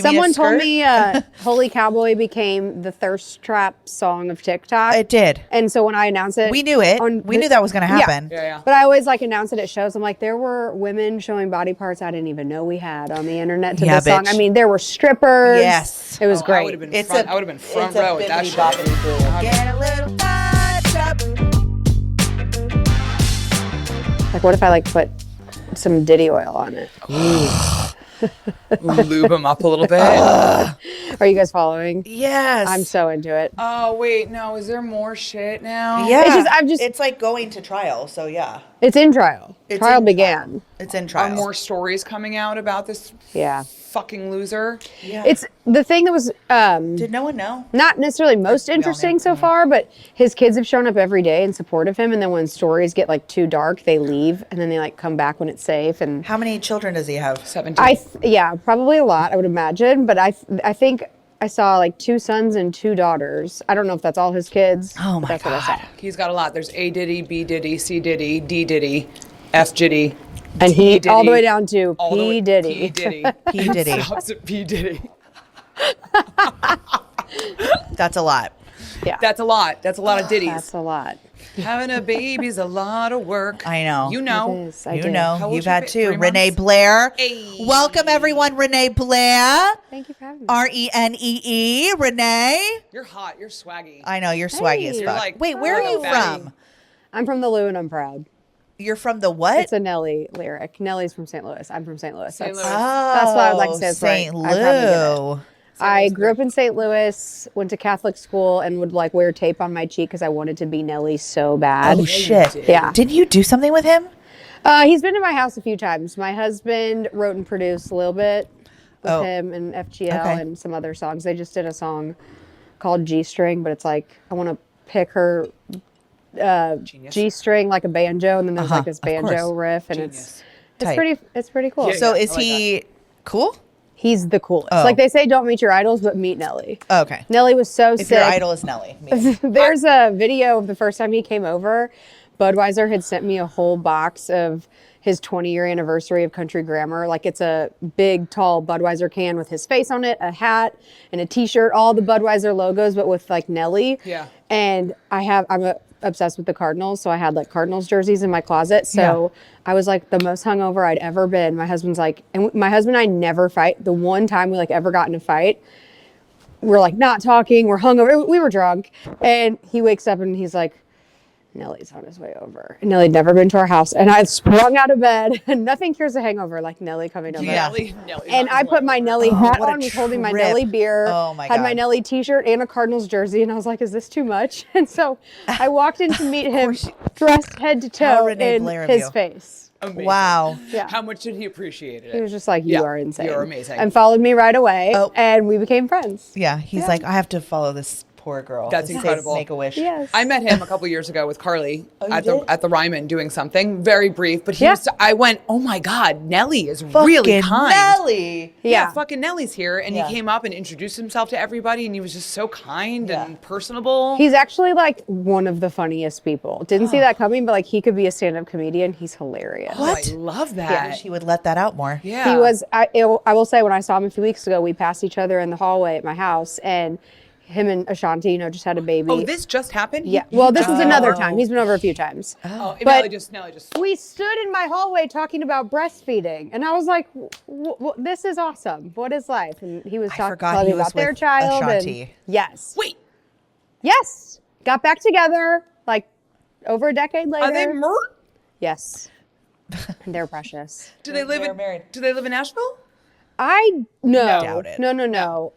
Someone told me Holy Cowboy became the thirst trap song of TikTok. It did. And so when I announced it. We knew it. We knew that was going to happen. Yeah. But I always like announce it at shows. I'm like, there were women showing body parts I didn't even know we had on the internet to this song. I mean, there were strippers. Yes. It was great. I would have been front row at that shit. Get a little touch-up. Like, what if I like put some Diddy oil on it? Lube them up a little bit. Are you guys following? Yes. I'm so into it. Oh, wait, no. Is there more shit now? Yeah. It's it's like going to trial, so yeah. It's in trial. It's Trial in began. trial. It's in trial. Are more stories coming out about this fucking loser? Yeah. It's the thing that was Did no one know? not necessarily most interesting so far, but his kids have shown up every day in support of him, and then when stories get like too dark, they leave, and then they like come back when it's safe. And How many children does he have? 17. Probably a lot, I would imagine, but I think I saw like 2 sons and 2 daughters. I don't know if that's all his kids. Oh my That's what I saw. He's got a lot. There's A Diddy, B Diddy, C Diddy, D Diddy, F Diddy. And P he Diddy, all the way down to P Diddy. P Diddy. P. Diddy. Stops at P Diddy. That's a lot. Yeah. That's a lot. That's a lot of Diddies. That's a lot. Having a baby's a lot of work. I know. You know. It is. I You do. know, How old you've you had be? 2. 3 Renee months? Blair. Hey. Welcome, everyone. Renee Blair. Thank you for having me. Renee. Renee. You're hot. You're swaggy. I know, you're swaggy as Hey. fuck. You're like, Wait, where are you fatty. from? I'm from the Lou and I'm proud. You're from the what? It's a Nelly lyric. Nelly's from St. Louis. I'm from St. Louis. St. Louis. That's why I would like to say it's St. right. I'd probably get it. Lou. I grew up in St. Louis, went to Catholic school, and would like wear tape on my cheek because I wanted to be Nelly so bad. Oh, shit. Yeah. Didn't you do something with him? He's been to my house a few times. My husband wrote and produced a little bit with him and FGL Okay. and some other songs. They just did a song called G-String, but it's like I want to pick her Genius. G-string like a banjo, and then there's like this of course. banjo riff, and Genius. Tight. it's pretty cool. Yeah, So yeah, is I like he cool? He's the coolest. Oh. Like they say, don't meet your idols, but meet Nelly. Okay. Nelly was so If sick. your idol is Nelly. Me. There's a video of the first time he came over. Budweiser had sent me a whole box of his 20-year anniversary of Country Grammar. Like it's a big, tall Budweiser can with his face on it, a hat, and a T-shirt, all the Budweiser logos, but with like Nelly. Yeah. And I'm obsessed with the Cardinals, so I had like Cardinals jerseys in my closet. So I was like the most hungover I'd ever been. My husband's like, and my husband and I never fight. The one time we like ever got in a fight, we're like not talking, we're hungover, we were drunk, and he wakes up and he's like, Nelly's on his way over. And Nelly had never been to our house, and I sprung out of bed, and nothing cures a hangover like Nelly coming over. Yeah. Nelly's And on I his put way my over. Nelly hat what a on, was holding my trip. Nelly beer, Oh my had my God. Nelly t-shirt and a Cardinals jersey, and I was like, is this too much? And so I walked in to meet him dressed head to How toe Renee in Blair of his you. face. Amazing. Wow. Yeah. How much did he appreciate it? He was just like, you Yeah, are insane. you're amazing. And followed me right away, Oh. and we became friends. Yeah. He's like, I have to follow this poor girl. That's to say incredible. Make a wish. Yes. I met him a couple years ago with Carly at did? the Ryman doing something very brief, but Yeah. I went, oh my God, Nelly is really Fucking kind. Nelly. Yeah. Fucking Nelly's here, and Yeah. he came up and introduced himself to everybody, and he was just so kind Yeah. and personable. He's actually like one of the funniest people. Didn't see that coming, but like he could be a stand-up comedian. He's hilarious. Oh, I love I that. wish he would let that out more. Yeah, He was. I will say, when I saw him a few weeks ago, we passed each other in the hallway at my house, and him and Ashanti, just had a baby. Oh, this just happened. Yeah. Well, this was another time. He's been over a few times. Oh, But- Nelly just. We stood in my hallway talking about breastfeeding, and I was like, "This is awesome. What is life?" And he was forgot telling he me was about their with child. Ashanti. And yes, Wait, yes, got back together like over a decade later. are they Mert? Yes, and they're precious. Do they live They're in? married. Do they live in Nashville? I no, Doubt it. no.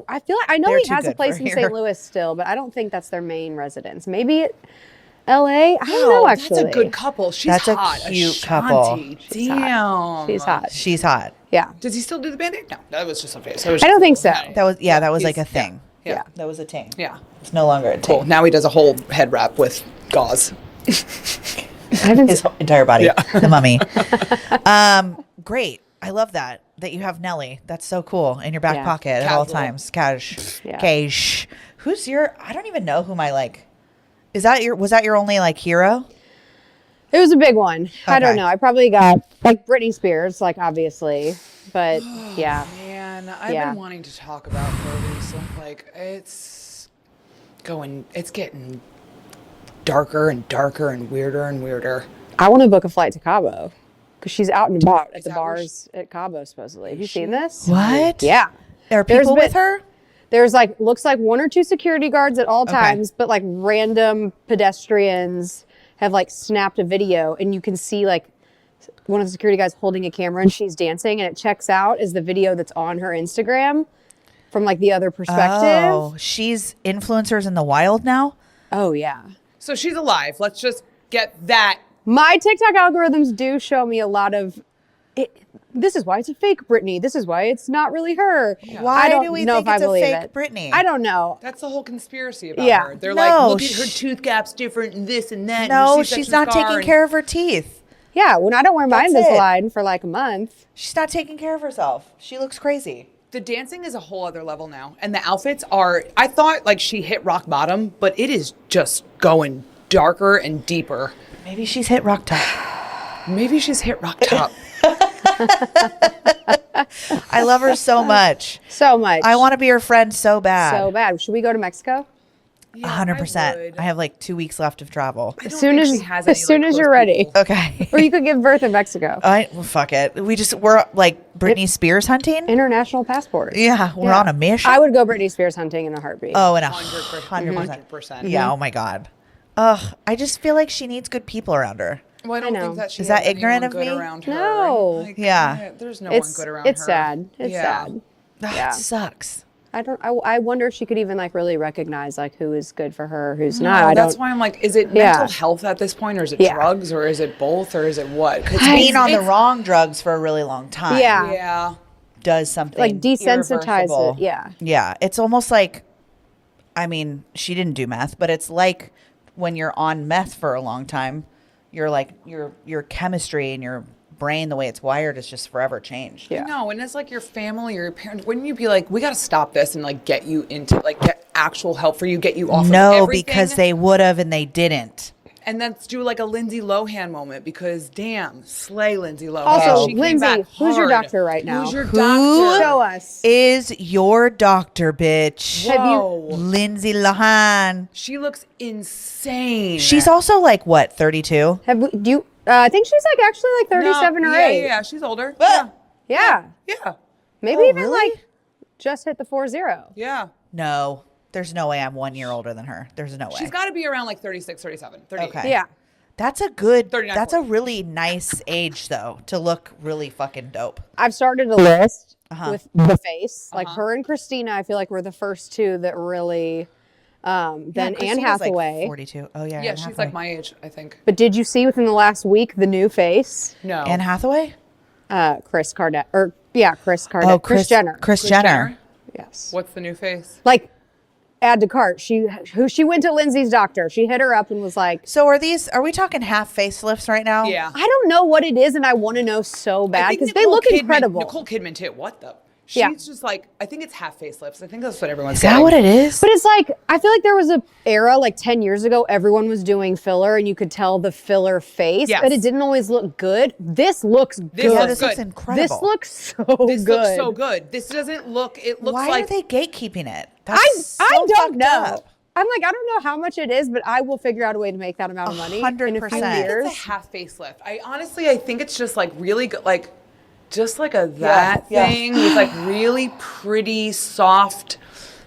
I feel like I know They're he too has a good place for in here. St. Louis still, but I don't think that's their main residence. Maybe L.A. I don't know. Actually, That's a good couple. She's That's a hot. cute Ashanti. couple. Damn. She's hot. She's hot. Yeah, Does he still do the Band-Aid? No, that was just a face. I don't think so. That was like a He's- thing. Yeah. That was a ting. Yeah. It's no longer a ting. Cool. Now he does a whole head wrap with gauze. I haven't. His entire body. Yeah. The mummy. Great. I love that you have Nelly. That's so cool in your back Yeah. pocket at all Casual. times. Cash. Yeah. Cash. Who's your? I don't even know who my like. Was that your only like hero? It was a big one. I don't Okay. know. I probably got like Britney Spears, like obviously, but yeah. Man. Man, I've Yeah. been wanting to talk about her recently. Like, it's getting darker and darker and weirder. I want to book a flight to Cabo because she's out and about at the that where bars at Cabo supposedly. Have you seen this? What? Yeah. Are There's people with been- her? There's like looks like 1 or 2 security guards at all times, but like random pedestrians have like snapped a video, and you can see like one of the security guys holding a camera and she's dancing, and it checks out as the video that's on her Instagram from like the other perspective. Oh, she's influencers in the wild now? Oh yeah. So she's alive. Let's just get that. My TikTok algorithms do show me a lot of it. This is why it's a fake Britney. This is why it's not really her. Why I don't do we know think if I it's a believe fake it. Britney? I don't know. That's the whole conspiracy about Yeah. her. They're No, like, look at her sh- tooth gap's different and this and that. No, and she's not taking care of her teeth. Yeah, when I don't wear my That's it. Invisalign for like a month. She's not taking care of herself. She looks crazy. The dancing is a whole other level now. And the outfits are, I thought like she hit rock bottom, but it is just going darker and deeper. Maybe she's hit rock top. Maybe she's hit rock top. I love her so much. So much. I want to be her friend so bad. so bad. Should we go to Mexico? 100%. I have like 2 weeks left of travel. As soon as you're ready. Okay. Or you could give birth in Mexico. Well, fuck it. We're like Britney Spears hunting. International passport. Yeah, we're on a mission. I would go Britney Spears hunting in a heartbeat. Oh, and 100%. Yeah. Oh my God. Ugh. I just feel like she needs good people around her. Well, I don't know. think that she Is that has ignorant anyone of good me? around her. No. Like, Yeah. There's no one good around it's her. sad. It's sad. Ugh, Yeah. It sucks. I wonder if she could even like really recognize like who is good for her, who's No, not. I that's don't. why I'm like, is it Yeah. mental health at this point, or is it Yeah. drugs, or is it both, or is it what? 'Cause Being on the it's- wrong drugs for a really long time Yeah. Yeah. does something Like desensitize irreversible. it. Yeah. Yeah. It's almost like, I mean, she didn't do meth, but it's like when you're on meth for a long time, you're like, your chemistry and your brain, the way it's wired, is just forever changed. Yeah. No, and it's like your family or your parents. Wouldn't you be like, we got to stop this and like get you into like get actual help for you, get you off of No, everything? because they would have and they didn't. And let's do like a Lindsay Lohan moment because damn, slay Lindsay Lohan. Also, She came Lindsay, back who's your hard. doctor right now? Who's your Who doctor? Show us. Is your doctor, bitch. Whoa. Lindsay Lohan. She looks insane. She's also like, what, 32? Do you? I think she's like actually like 37 No, or yeah, 8. Yeah, she's older. Ah. Yeah. Yeah. Maybe Oh, even really? like just hit the 40. Yeah. No, there's no way I'm 1 year older than her. There's no way. She's got to be around like 36, 37, 38. Okay. Yeah. That's a good, 39, that's a 40. really nice age, though, to look really fucking dope. I've started a list Uh-huh. with the face. Like her and Christina, I feel like were the first two that really. Then Anne Christina's like Hathaway. 42. Oh, yeah. Yeah, Anne she's Hathaway. like my age, I think. But did you see within the last week the new face? No. Anne Hathaway? Kris Kardashian. Or yeah, Kris Kardashian. Oh, Kris Jenner. Kris Jenner. Yes. What's the new face? Like, add to cart. She went to Lindsay's doctor. She hit her up and was like, So are we talking half facelifts right now? Yeah. I don't know what it is, and I want to know so I bad think because they Nicole look Kidman- incredible. Nicole Kidman too. What the? She's Yeah. just like, I think it's half facelifts. I think that's what everyone's Is that getting. what it is? But it's like, I feel like there was a era like 10 years ago, everyone was doing filler and you could tell the filler face, Yes. but it didn't always look good. This looks This good. Yeah, looks this looks good. incredible. This looks so This good. looks so good. This doesn't look, it looks Why like. are they gatekeeping it? I That's so don't fucked know. up. I'm like, I don't know how much it is, but I will figure out a way to make that amount of money in a few 100%. I think years. it's a half facelift. I think it's just like really good, like just like a that yeah. thing with like really pretty soft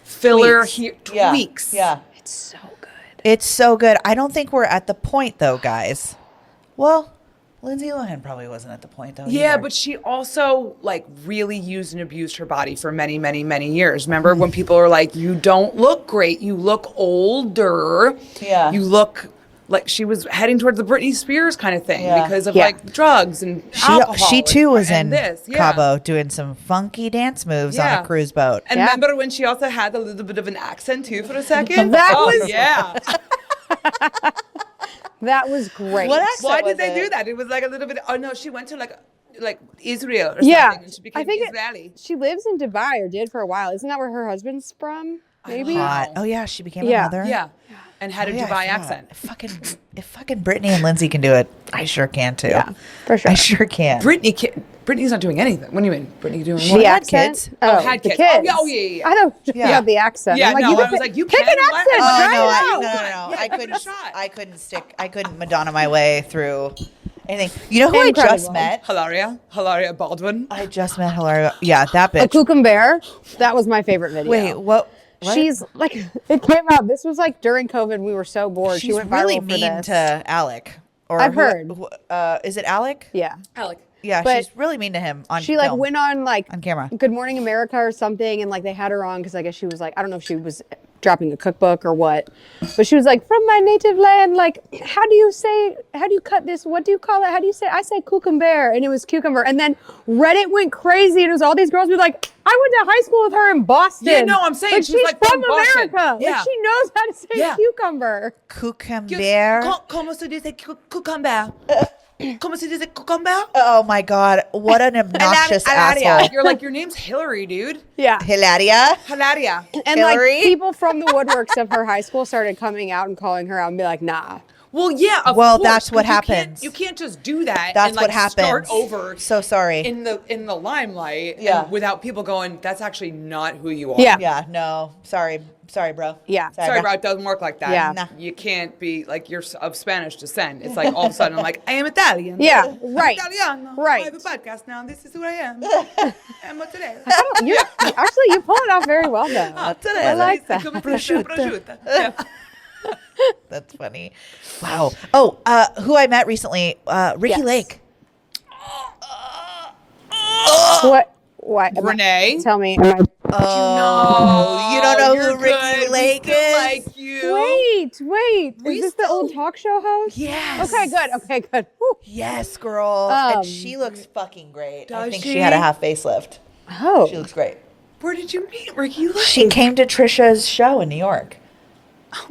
filler Tweaks. here Yeah. tweaks. Yeah. It's so good. It's so good. I don't think we're at the point, though, guys. Well, Lindsay Lohan probably wasn't at the point, though. Yeah, either. but she also like really used and abused her body for many, many, many years. Remember when people are like, "You don't look great. You look older. Yeah. You look like she was heading towards the Britney Spears kind of thing Yeah. because of Yeah. like drugs and alcohol. She too was and in this. Yeah. Cabo doing some funky dance moves on Yeah. a cruise boat. And Yeah. remember when she also had a little bit of an accent too for a second? That Oh, was- yeah. That was great. What accent Why was did they it? do that? It was like a little bit. Oh no, she went to like Israel or Yeah. something, and she became I think Israeli. she lives in Dubai or did for a while. Isn't that where her husband's from? Maybe. know. Hot. Oh, yeah, she became a Yeah. mother. Yeah. and had a Yeah, I Dubai forgot. accent. If fucking Brittany and Lindsay can do it, I sure can too. Yeah, for sure. I sure can. Brittany's not doing anything. What do you mean? Brittany doing The what? had accent? kids. Oh, had the kids. kids. Oh, yeah. I don't Yeah. about the accent. Yeah, I'm like, no, you I can was like, you pick can. an What? accent. Oh try no, it out. no! Yeah, give it a shot. I couldn't Madonna my way through anything. You know who I just Incredible. met? Hilaria Baldwin. I just met Hilaria. Yeah, that bitch. A cucumber. That was my favorite video. Wait, what? She's like, it came out. This was like during COVID. We were so bored. She's She went really viral for mean this. to Alec. Or I've heard. Is it Alec? Yeah. Alec. Yeah, But she's really mean to him on She like film. went on like On camera. Good Morning America or something, and like they had her on because I guess she was like, I don't know if she was dropping a cookbook or what, but she was like, from my native land, like how do you cut this, what do you call it, how do you say, I say cucumber, and it was cucumber. And then Reddit went crazy, and it was all these girls be like, I went to high school with her in Boston. Yeah, no, I'm saying like, she's she's like from from Boston. America. Yeah. Like she knows how to say Yeah. cucumber. Cucumber. Como se dice cucumber? Como se dice cucumber? Oh my god, what an obnoxious asshole. You're like, your name's Hillary, dude. Yeah. Hilaria. Hilaria. And Hillary? like people from the woodworks of her high school started coming out and calling her out and be like, nah. Well, yeah. Of Well, course, that's what 'cause happens. You can't just do that. That's and, like, what happens. Start over. So sorry. In the limelight. Yeah. And without people going, that's actually not who you are. Yeah. Yeah, no. Sorry, bro. Yeah. Sorry, bro. It doesn't work like that. Yeah. Nah. You can't be like you're of Spanish descent. It's like all of a sudden I'm like, I am Italian. Yeah, I'm right. Italiano. Right. I have a podcast now. This is who I am. I'm mozzarella. Actually, you pull it off very well though. I like that. Prosciutto. Yeah. That's funny. Wow. Oh, who I met recently, Ricky Yes. Lake. What? Why? Renee. Tell me. Oh, you don't know You're who Ricky good. Lake We still is? like you. Wait. We Is this the old still- talk show host? Yes. Okay, good. Whew. Yes, girl. And she looks fucking great. I Does think she? she had a half facelift. Oh. She looks great. Where did you meet Ricky Lake? She came to Trisha's show in New York.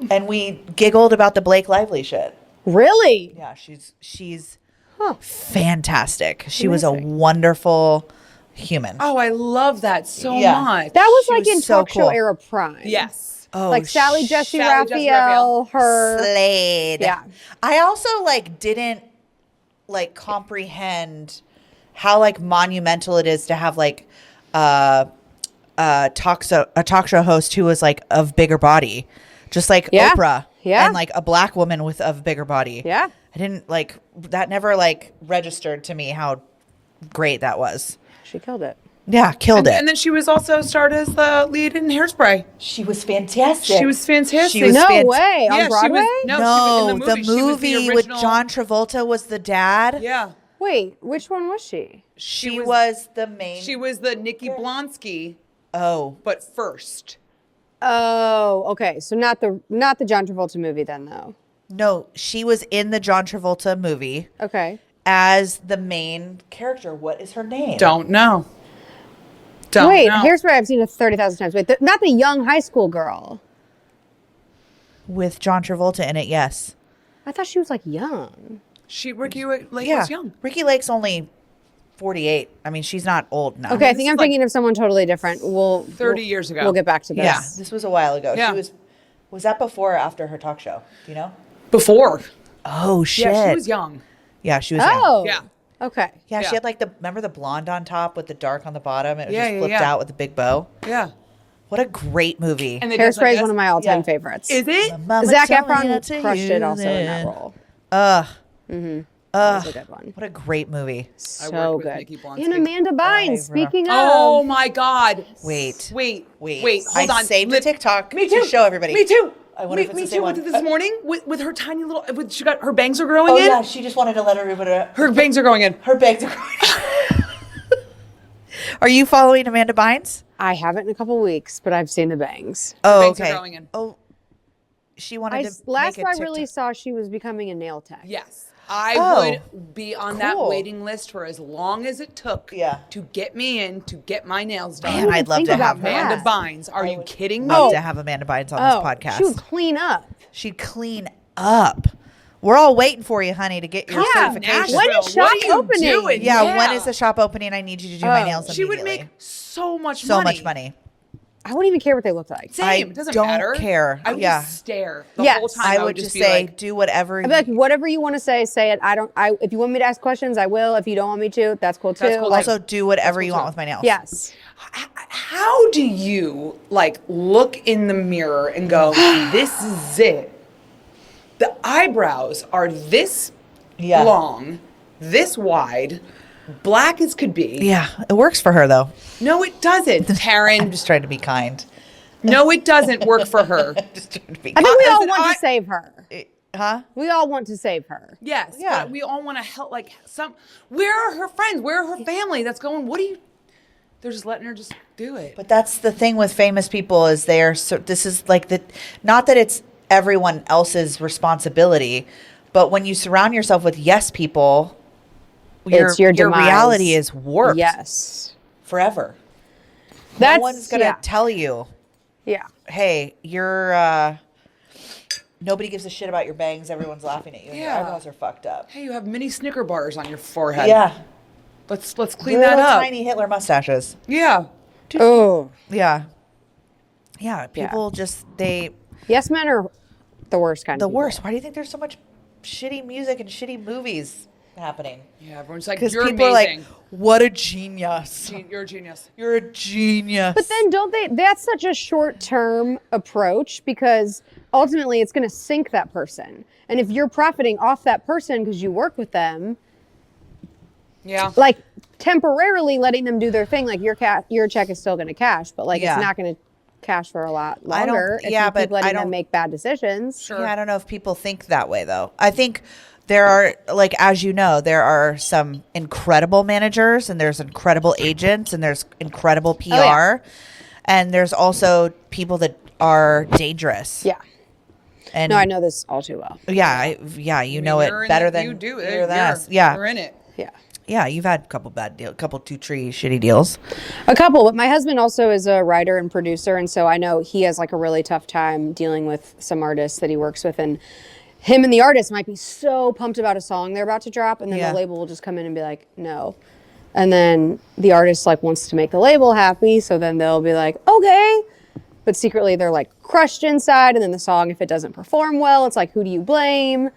And we giggled about the Blake Lively shit. Really? Yeah, she's Huh. fantastic. She was a Amazing. wonderful human. Oh, I love that so Yeah. much. That was She like was in so talk show cool. era prime. Yes. Oh, Like Sally Jesse Sally Jesse Raphael, her. Slade. Yeah. I also like didn't like comprehend how like monumental it is to have like a talk show host who was like of bigger body, just like Yeah. Oprah. Yeah. And like a black woman with of bigger body. Yeah. I didn't like that. Never like registered to me how great that was. She killed it. Yeah, killed it. And then she was also starred as the lead in Hairspray. She was fantastic. She was fantastic. She was No fant- way. Yeah, On she Broadway? was- no, No, she was in the movie. She was the with original- John Travolta was the dad. Yeah. Wait, which one was she? She was the main. She was the Nikki Blonsky, Oh, but first. Oh, okay. So not the John Travolta movie then though. no, she was in the John Travolta movie Okay. as the main character. What is her name? Don't know. Don't Wait, know. here's where I've seen it 30,000 times. Wait, not the young high school girl. With John Travolta in it, yes. I thought she was like young. Ricky Lake Yeah. was young. Ricky Lake's only 48. I mean, she's not old now. Okay, I this think is I'm like thinking of someone totally different. 30 years ago. We'll get back to this. Yeah, this was a while ago. Yeah. She was that before or after her talk show? Do you know? Before. Oh, shit. Yeah, she was young. Yeah, she was young. Oh. Yeah. Okay. Yeah, Yeah. she had like remember the blonde on top with the dark on the bottom? It was Yeah, just yeah, flipped yeah. out with a big bow. Yeah. What a great movie. And they dance Hairspray like is one this. of my all-time Yeah. favorites. Is it? Mama Zac told me not Efron to crushed it use also in that it. role. Ugh. That was a good one. What a great movie. So with good. Nikki Blonsky. And Amanda Bynes, I've- speaking of. Oh my God. Wait. Wait. Wait. Hold I on. saved a TikTok Me too. to show everybody. Me too. I wonder if it's me the same too. one. This morning with her tiny little. She got her bangs are growing Oh in. yeah, she just wanted to let everybody. Her bangs are going in. Her bags are growing. Are you following Amanda Bynes? I haven't in a couple weeks, but I've seen the bangs. Oh, bangs are okay. growing in. Oh, she wanted to Last make a I TikTok. really saw, she was becoming a nail tech. Yes. I Oh, would be on that cool. waiting list for as long as it took Yeah. to get me in to get my nails done. Man, I'd love think to about have her. that. Amanda Bynes. Are you kidding me? Love to have Amanda Bynes on Oh, this podcast. she would clean up. She'd clean up. We're all waiting for you, honey, to get your Yeah. certification. When is Nashville, shop what are you opening? doing? Yeah, when is the shop opening? I need you to do my nails She would immediately. make so much so money. much money. I wouldn't even care what they look like. Same. I It doesn't don't matter. care. I would Yeah. just stare the Yes. whole time. I would just be say, like, do whatever. I'd be like, whatever you want to say it. If you want me to ask questions, I will. If you don't want me to, that's cool too. That's cool. also do whatever That's you cool want too. with my nails. Yes. how do you like look in the mirror and go, this is it? The eyebrows are this Yeah. long, this wide, black as could be. Yeah, it works for her though. No, it doesn't, I'm Taryn. just trying to be kind. No, it doesn't work for her. Just trying to be I kind. think we all Listen, want to save her. Huh? We all want to save her. Yes, Yeah. but we all want to help. Like where are her friends? Where are her family? That's going. What do you? They're just letting her just do it. But that's the thing with famous people is they're so. This is like the, not that it's everyone else's responsibility, but when you surround yourself with yes people, It's your demise. reality is warped. Yes. Forever. That's No one's gonna tell you, Yeah. hey, you're. Nobody gives a shit about your bangs. Everyone's laughing at you. And your Yeah. eyebrows are fucked up. Hey, you have mini Snicker bars on your forehead. Yeah. Let's clean Little that up. tiny Hitler mustaches. Yeah. Oh. Yeah. Yeah. People just they Yes men are the worst kind the of people. worst. Why do you think there's so much shitty music and shitty movies happening? Yeah. Everyone's like, Because you're people amazing. are like, "What a genius! You're a genius. You're a genius." But then don't they that's such a short-term approach because ultimately it's going to sink that person. And if you're profiting off that person because you work with them, Yeah. like temporarily letting them do their thing, like your check is still going to cash, but like Yeah. it's not going to cash for a lot I don't- longer if yeah, you but keep letting I don't- them make bad decisions. Sure. Yeah, I don't know if people think that way though. I think there are, like, as you know, there are some incredible managers and there's incredible agents and there's incredible PR, yeah. and there's also people that are dangerous. Yeah. And No, I know this all too well. Yeah, you know you're it in better than you do. you're than us. Yeah, You're in it. Yeah. yeah. You've had a couple bad deals, couple two-tree shitty deals. A couple, but my husband also is a writer and producer, and so I know he has like a really tough time dealing with some artists that he works with, and him and the artist might be so pumped about a song they're about to drop, and then Yeah. the label will just come in and be like, no. And then the artist like wants to make the label happy, so then they'll be like, okay. But secretly they're like crushed inside, and then the song, if it doesn't perform well, it's like, who do you blame?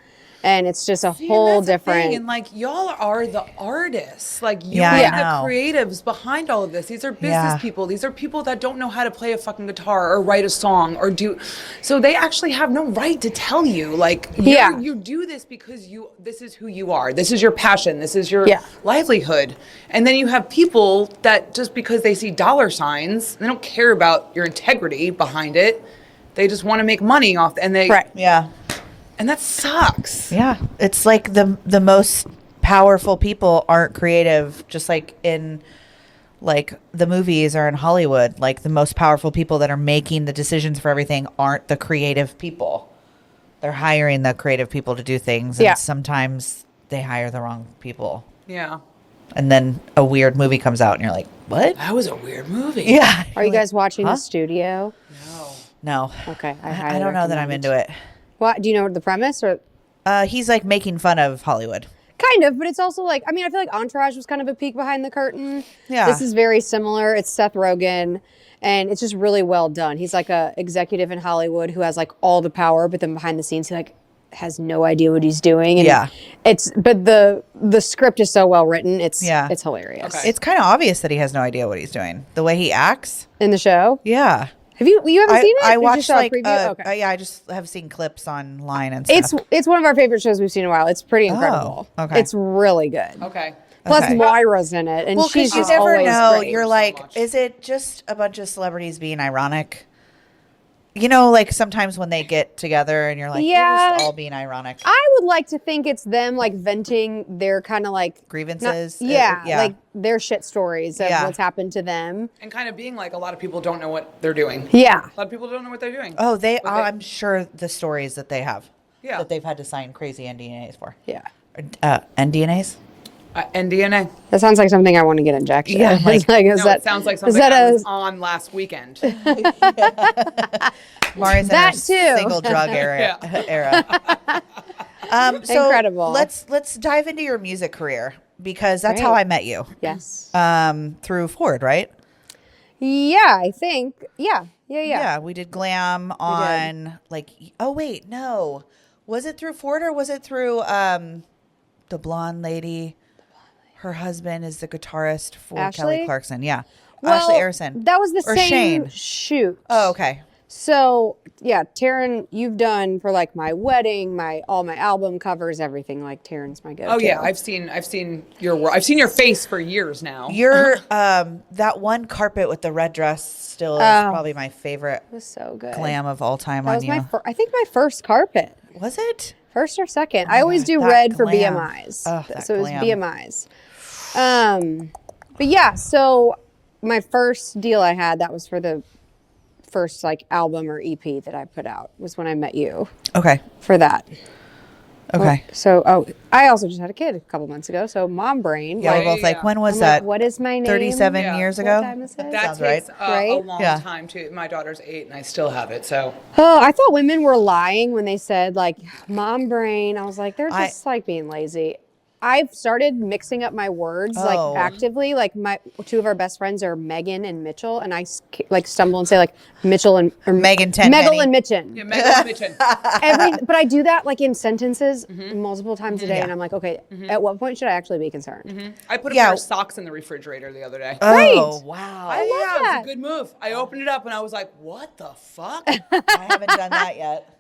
And it's just a See, and whole that's the thing, different. and like y'all are the artists. Like you Yeah, are I the know. creatives behind all of this. These are business Yeah. people. These are people that don't know how to play a fucking guitar or write a song or do. So they actually have no right to tell you. Like Yeah. you do this because this is who you are. This is your passion. This is your Yeah. livelihood. And then you have people that just because they see dollar signs, they don't care about your integrity behind it. They just want to make money off, and they Right. Yeah, and that sucks. yeah. It's like the most powerful people aren't creative, just like in like the movies or in Hollywood. Like the most powerful people that are making the decisions for everything aren't the creative people. They're hiring the creative people to do things, and Yeah. sometimes they hire the wrong people. Yeah. And then a weird movie comes out, and you're like, "What?" That was a weird movie. Yeah. Are you guys watching huh? The Studio? No. Okay, I highly don't know that I'm recommend. into it. What do you know the premise or? He's like making fun of Hollywood. Kind of, but it's also like, I mean, I feel like Entourage was kind of a peek behind the curtain. Yeah. This is very similar. It's Seth Rogen, and it's just really well done. He's like a executive in Hollywood who has like all the power, but then behind the scenes, he like has no idea what he's doing. And Yeah. but the script is so well written. It's hilarious. Okay. It's kind of obvious that he has no idea what he's doing. The way he acts. In the show. Yeah. You haven't seen it? I You watched just saw like a preview? Okay. yeah, I just have seen clips online and stuff. It's one of our favorite shows we've seen in a while. It's pretty incredible. okay. It's really good. Okay. Plus Okay. Moira's in it, and well, she's because you just never always know. great. You're so like, much. is it just a bunch of celebrities being ironic? You know, like sometimes when they get together and you're like, Yeah. you're just all being ironic. I would like to think it's them like venting their kind of like Grievances? yeah, Yeah. like their shit stories of Yeah. what's happened to them. And kind of being like, a lot of people don't know what they're doing. Yeah. A lot of people don't know what they're doing. Oh, they But are. I'm sure the stories that they have. Yeah. That they've had to sign crazy NDAs for. Yeah. NDAs? NDNA. That sounds like something I want to get injected. Yeah, It's like- like, is No, that, it sounds like is something that I a, was on last weekend. Mari's in That her too. single drug era. Yeah. era. So Incredible. Let's dive into your music career because that's how Great. I met you. yes. Through Ford, right? Yeah, I think. Yeah. Yeah, we did glam on like. Oh wait, no. Was it through Ford or was it through the blonde lady? Her husband is the guitarist for Kelly Ashley? Clarkson. Yeah, Well, Ashley Arison. that was the or same Shane. shoot. Oh, okay. So yeah, Taryn, you've done for like my wedding, all my album covers, everything. Like Taryn's my go-to. Oh yeah, I've seen your work. I've seen your face for years now. Your that one carpet with the red dress still is probably my favorite It was so good. glam of all time That on was you. I think my first carpet. Was it? First or second. my I always God, do that red for glam. BMIs. Ugh, that So it was glam. BMIs. But yeah, so my first deal I had, that was for the first like album or EP that I put out, was when I met you Okay. for that. Okay. So, I also just had a kid a couple months ago. So mom brain. Yeah, like, we're both like, yeah. when was I'm that? like, what is my name? 37 Yeah. years What ago? time is it? That Sounds takes right. a Right? long Yeah. time too. My daughter's 8 and I still have it. So Oh, I thought women were lying when they said like mom brain. I was like, they're just like being lazy. I've started mixing up my words Oh. like actively. Like two of our best friends are Megan and Mitchell, and I like stumble and say like Mitchell and or Megan Tenpenny. Megel and Mitchin. yeah, Megan Mitchin. But I do that like in sentences multiple times a day, and I'm like, okay, at what point should I actually be concerned? I put a Yeah. pair of socks in the refrigerator the other day. Oh, Great. wow. I love It was that. a good move. I opened it up and I was like, what the fuck? I haven't done that yet.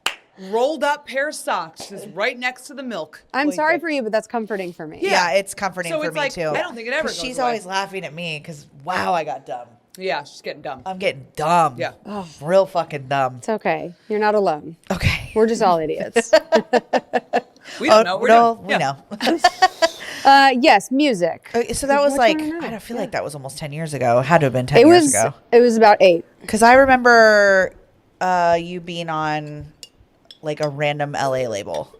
Rolled up pair of socks just right next to the milk. I'm sorry for you, but that's comforting for me. Yeah, it's comforting So for it's me like, too. I don't think it ever 'Cause goes she's away. always laughing at me because, wow, I got dumb. Yeah, she's getting dumb. I'm getting dumb. Yeah. Real fucking dumb. It's okay. You're not alone. Okay. We're just all idiots. We don't know. We're no, doing, we yeah. know. Yes, music. Okay, so that was What like, do you wanna know? I don't feel like that was almost 10 years ago. It had to have been 10 It years was. ago. It was about 8. Because I remember you being on like a random LA label.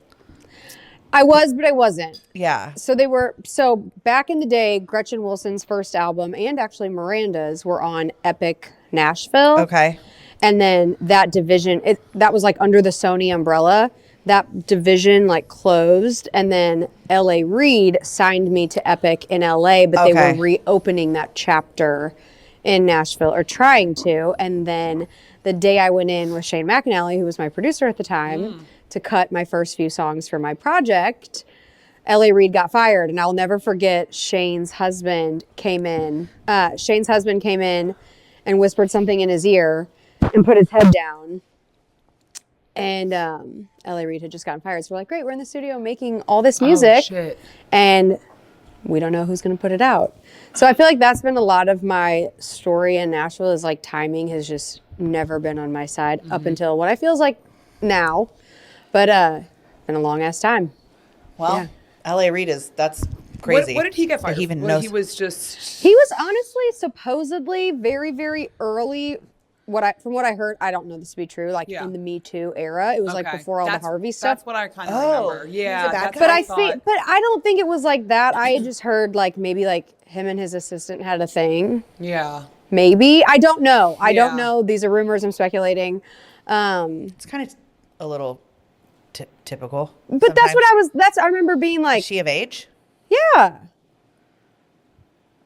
I was, but I wasn't. Yeah. So back in the day, Gretchen Wilson's first album and actually Miranda's were on Epic Nashville. Okay. And then that division, that was like under the Sony umbrella. That division like closed, and then L.A. Reid signed me to Epic in L.A., but they Okay. were reopening that chapter in Nashville, or trying to. And then the day I went in with Shane McAnally, who was my producer at the time, to cut my first few songs for my project, L.A. Reid got fired. And I'll never forget Shane's husband came in. Shane's husband came in and whispered something in his ear and put his head down. And L.A. Reid had just gotten fired. So we're like, great, we're in the studio making all this music. Oh, shit. And we don't know who's going to put it out. So I feel like that's been a lot of my story in Nashville, is like timing has just never been on my side up until what I feel is like now. But been a long ass time. Well, Yeah. LA Reid that's crazy. What did he get fired? He even Well, knows. he was just. He was honestly supposedly very, very early. From what I heard, I don't know this to be true. Like Yeah. in the Me Too era, it was like Okay. before all the That's- Harvey stuff. That's what I kind of Oh, remember. he was Yeah, a bad that's guy. what But thought. but I don't think it was like that. I had just heard like maybe like him and his assistant had a thing. Yeah. Maybe, I don't know. I don't Yeah. know. These are rumors. I'm speculating. It's kind of a little typical. But that's what I remember being like, Is she of age? yeah.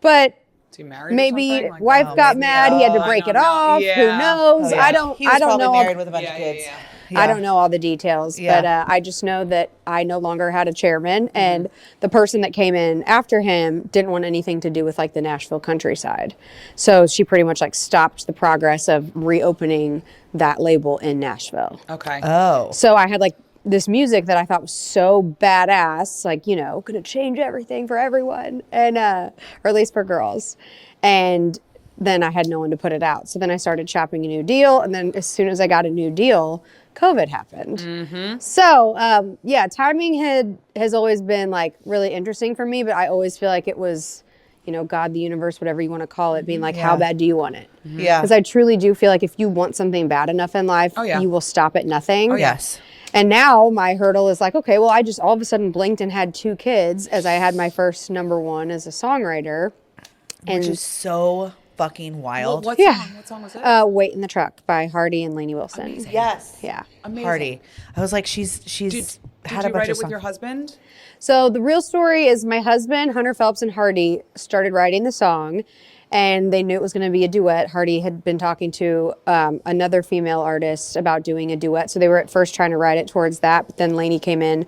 But Is he married? or maybe something? Like wife that? got maybe. mad. He had to Oh, break I it don't know. off. Yeah. Who knows? Oh, yeah. I don't. He was I don't probably know. married with a bunch Yeah, of yeah, kids. yeah. I don't know all the details, Yeah. but I just know that I no longer had a chairman, and the person that came in after him didn't want anything to do with like the Nashville countryside. So she pretty much like stopped the progress of reopening that label in Nashville. Okay. Oh. So I had like this music that I thought was so badass, like, you know, gonna change everything for everyone, and or at least for girls. And then I had no one to put it out. So then I started shopping a new deal, and then as soon as I got a new deal, COVID happened. So yeah, timing has always been like really interesting for me, but I always feel like it was, you know, God, the universe, whatever you want to call it, being like, how Yeah. bad do you want it? Yeah. Because I truly do feel like if you want something bad enough in life, Oh, yeah. you will stop at nothing. Oh, yeah. Yes. And now my hurdle is like, okay, well, I just all of a sudden blinked and had 2 kids as I had my first #1 as a songwriter. Which is so fucking wild. What Yeah. song? What song was it? Wait in the Truck by Hardy and Lainey Wilson. Amazing. Yes. Yeah. Amazing. Party. I was like, she's Did had you a bunch write of it with songs. your husband? So the real story is my husband, Hunter Phelps and Hardy, started writing the song. and they knew it was going to be a duet. Hardy had been talking to another female artist about doing a duet. So they were at first trying to write it towards that. But then Lainey came in.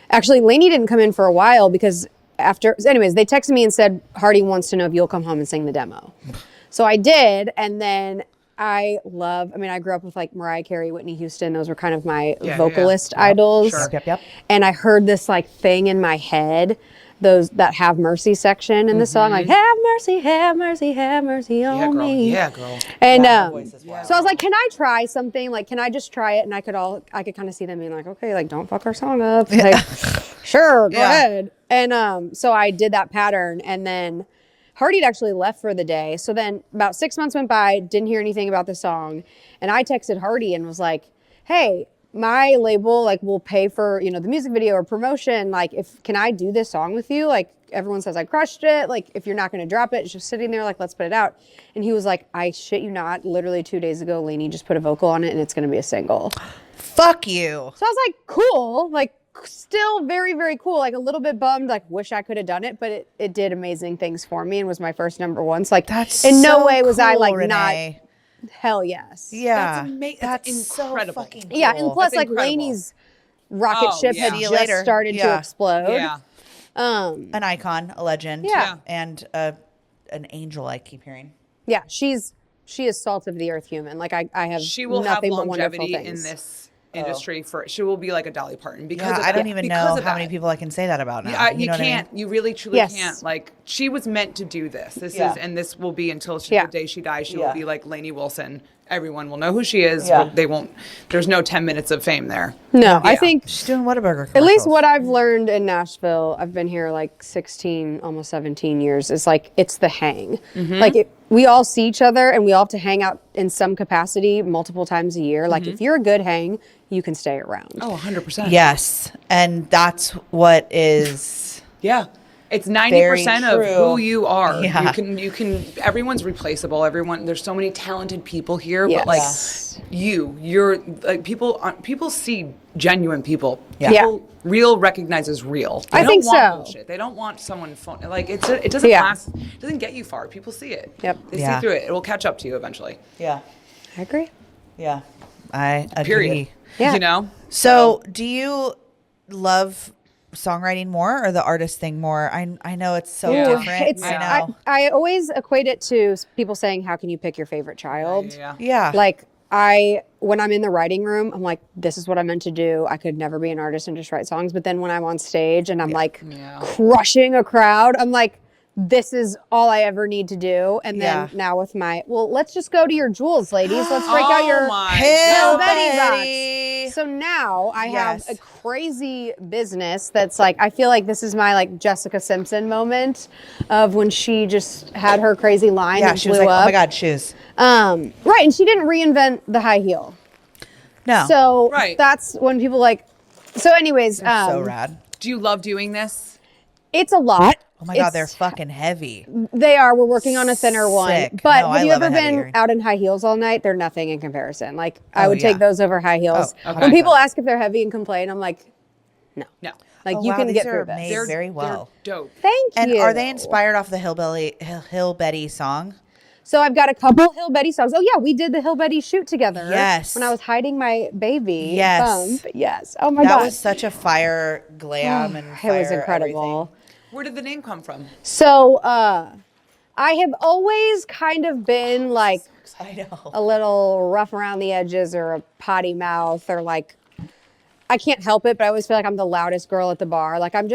Actually, Lainey didn't come in for a while because anyways, they texted me and said, Hardy wants to know if you'll come home and sing the demo. So I did. And then I grew up with like Mariah Carey, Whitney Houston. Those were kind of my vocalist idols. Sure. Yep. And I heard this like thing in my head, those that Have Mercy section in the song, like have mercy on me. Yeah, girl. And so I was like, can I try something? Like, can I just try it? And I could kind of see them being like, okay, like don't fuck our song up. Like, sure, go ahead. And so I did that pattern, and then Hardy had actually left for the day. So then about 6 months went by, didn't hear anything about the song. And I texted Hardy and was like, hey, my label like will pay for, the music video or promotion. Like, can I do this song with you? Like, everyone says I crushed it. Like, if you're not going to drop it, it's just sitting there. Like, let's put it out. And he was like, I shit you not. Literally 2 days ago, Lainey just put a vocal on it and it's going to be a single. Fuck you. So I was like, cool. Like, still very, very cool. Like, a little bit bummed. Like, wish I could have done it, but it did amazing things for me and was my first #1. So like, That's in no so way was I cool, like Renee. not. Hell yes. Yeah. That's incredible. So fucking cool. Yeah, and plus, That's like, incredible. Lainey's rocket ship yeah. had See you just later. started to Yeah. explode. Yeah. An icon, a legend. Yeah. And an angel, I keep hearing. Yeah, she is salt of the earth human. Like, I have She will have nothing but wonderful longevity things. in this industry she will be like a Dolly Parton because Yeah, of I don't that. even Because know of how many that. people I can say that about now. You know what I mean? can't. You really, truly Yes. can't. Like, she was meant to do this. This Yeah. is, and this will be until Yeah. the day she dies. She Yeah. will be like Lainey Wilson. Everyone will know who she is. Yeah. But they won't. There's no 10 minutes of fame there. No, I Yeah. think She's doing Whataburger at least commercials. what I've learned in Nashville, I've been here like 16, almost 17 years, is like, it's the hang. Like, we all see each other and we all have to hang out in some capacity multiple times a year. Like, if you're a good hang, you can stay around. Oh, 100%. Yes. And that's what is... Yeah. It's 90% of true. who you are. Yeah. You can, everyone's replaceable. There's so many talented people here, Yes. but like you're like people see genuine people. Yeah. People real recognizes real. They I don't think want so. bullshit. They don't want someone phone. Like, it doesn't Yeah. it doesn't get you far. People see it. Yep. They Yeah. see through it. It will catch up to you eventually. Yeah. I agree. Yeah. I agree. Period. Yeah. You know? So, do you love songwriting more or the artist thing more? I know it's so Yeah. different. It's, I know. I always equate it to people saying, how can you pick your favorite child? Yeah. Yeah. Like, when I'm in the writing room, I'm like, this is what I'm meant to do. I could never be an artist and just write songs. But then when I'm on stage and I'm like crushing a crowd, I'm like, this is all I ever need to do. And then now with let's just go to your jewels, ladies. Let's break out your Hail Betty Betty. box. So now I Yes. have a crazy business that's like, I feel like this is my like Jessica Simpson moment of when she just had her crazy line Yeah, that she blew was like, up. oh my God, shoes. Right, and she didn't reinvent the high heel. No. So Right. that's when people like. So, anyways, so rad. Do you love doing this? it's a lot. Oh my God, they're fucking heavy. They are. We're working on a thinner one. Sick. But No, have I you love ever a been heavier. out in high heels all night? They're nothing in comparison. Like, I Oh, would yeah. take those over high heels. Oh, okay. When people ask if they're heavy and complain, I'm like, no. No. Like, Oh, you wow, can these get are through made this. very well. They're dope. Thank And you. are they inspired off the Hill Betty song? So I've got a couple Hill Betty songs. Oh yeah, we did the Hill Betty shoot together. Yes. When I was hiding my baby. Yes. Bump. Yes. Oh my That God. was such a fire glam and It fire was incredible. Where did the name come from? So I have always kind of been like everything. I know. a little rough around the edges or a potty mouth or like, I can't help it, but I always feel like I'm the loudest girl at the bar. Like, I would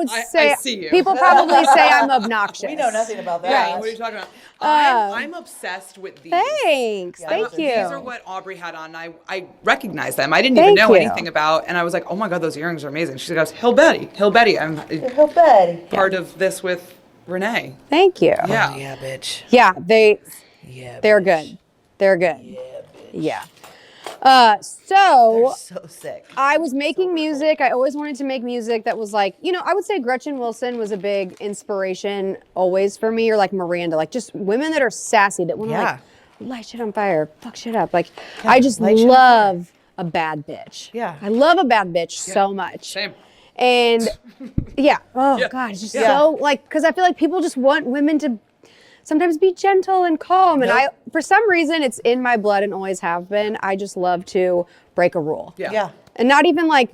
say, I see you. people probably say I'm obnoxious. We know nothing about that. Yeah, what are you talking about? I'm obsessed with these. Thanks. Thank you. These are what Aubrey had on. I recognized them. I didn't even Thank know you. anything about, and I was like, oh my God, those earrings are amazing. She goes, Hill Betty. Hill Betty. I'm Hill Betty. part of this with Renee. Thank you. Yeah. Oh, yeah, bitch. Yeah, Yeah, they're bitch. good. They're good. Yeah, bitch. Yeah. They're So so sick. I was making music. I always wanted to make music that was like, I would say Gretchen Wilson was a big inspiration always for me, or like Miranda, like just women that are sassy, that want to like light shit on fire, fuck shit up. Like, I just light shit on love a bad bitch. Yeah. I love a bad bitch so much. Same. And yeah, oh Yeah. God, it's just Yeah. so like, because I feel like people just want women to sometimes be gentle and calm. And Nope. for some reason, it's in my blood and always have been. I just love to break a rule. Yeah. And not even like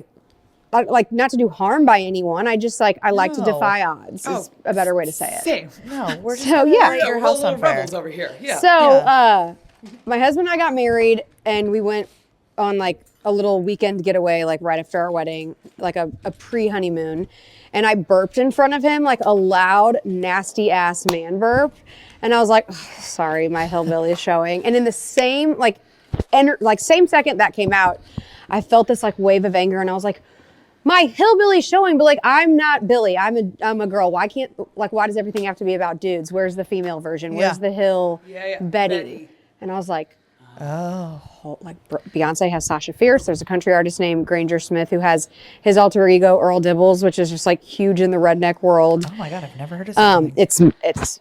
not to do harm by anyone. I just I like to defy odds is a better way to say it. Same. No, we're just So, gonna yeah. light your We're house little on fire. rebels over here. Yeah. So, my husband and I got married, and we went on a little weekend getaway, right after our wedding, a pre-honeymoon. And I burped in front of him, a loud, nasty ass man burp. And I was like, oh, sorry, my hillbilly is showing. And in the same, same second that came out, I felt this wave of anger, and I was like, my hillbilly's showing, but I'm not Billy. I'm a girl. Why can't why does everything have to be about dudes? Where's the female version? Where's the hill Betty? And I was like, Beyonce has Sasha Fierce. There's a country artist named Granger Smith who has his alter ego Earl Dibbles, which is just huge in the redneck world. Oh my God, I've never heard of something. It's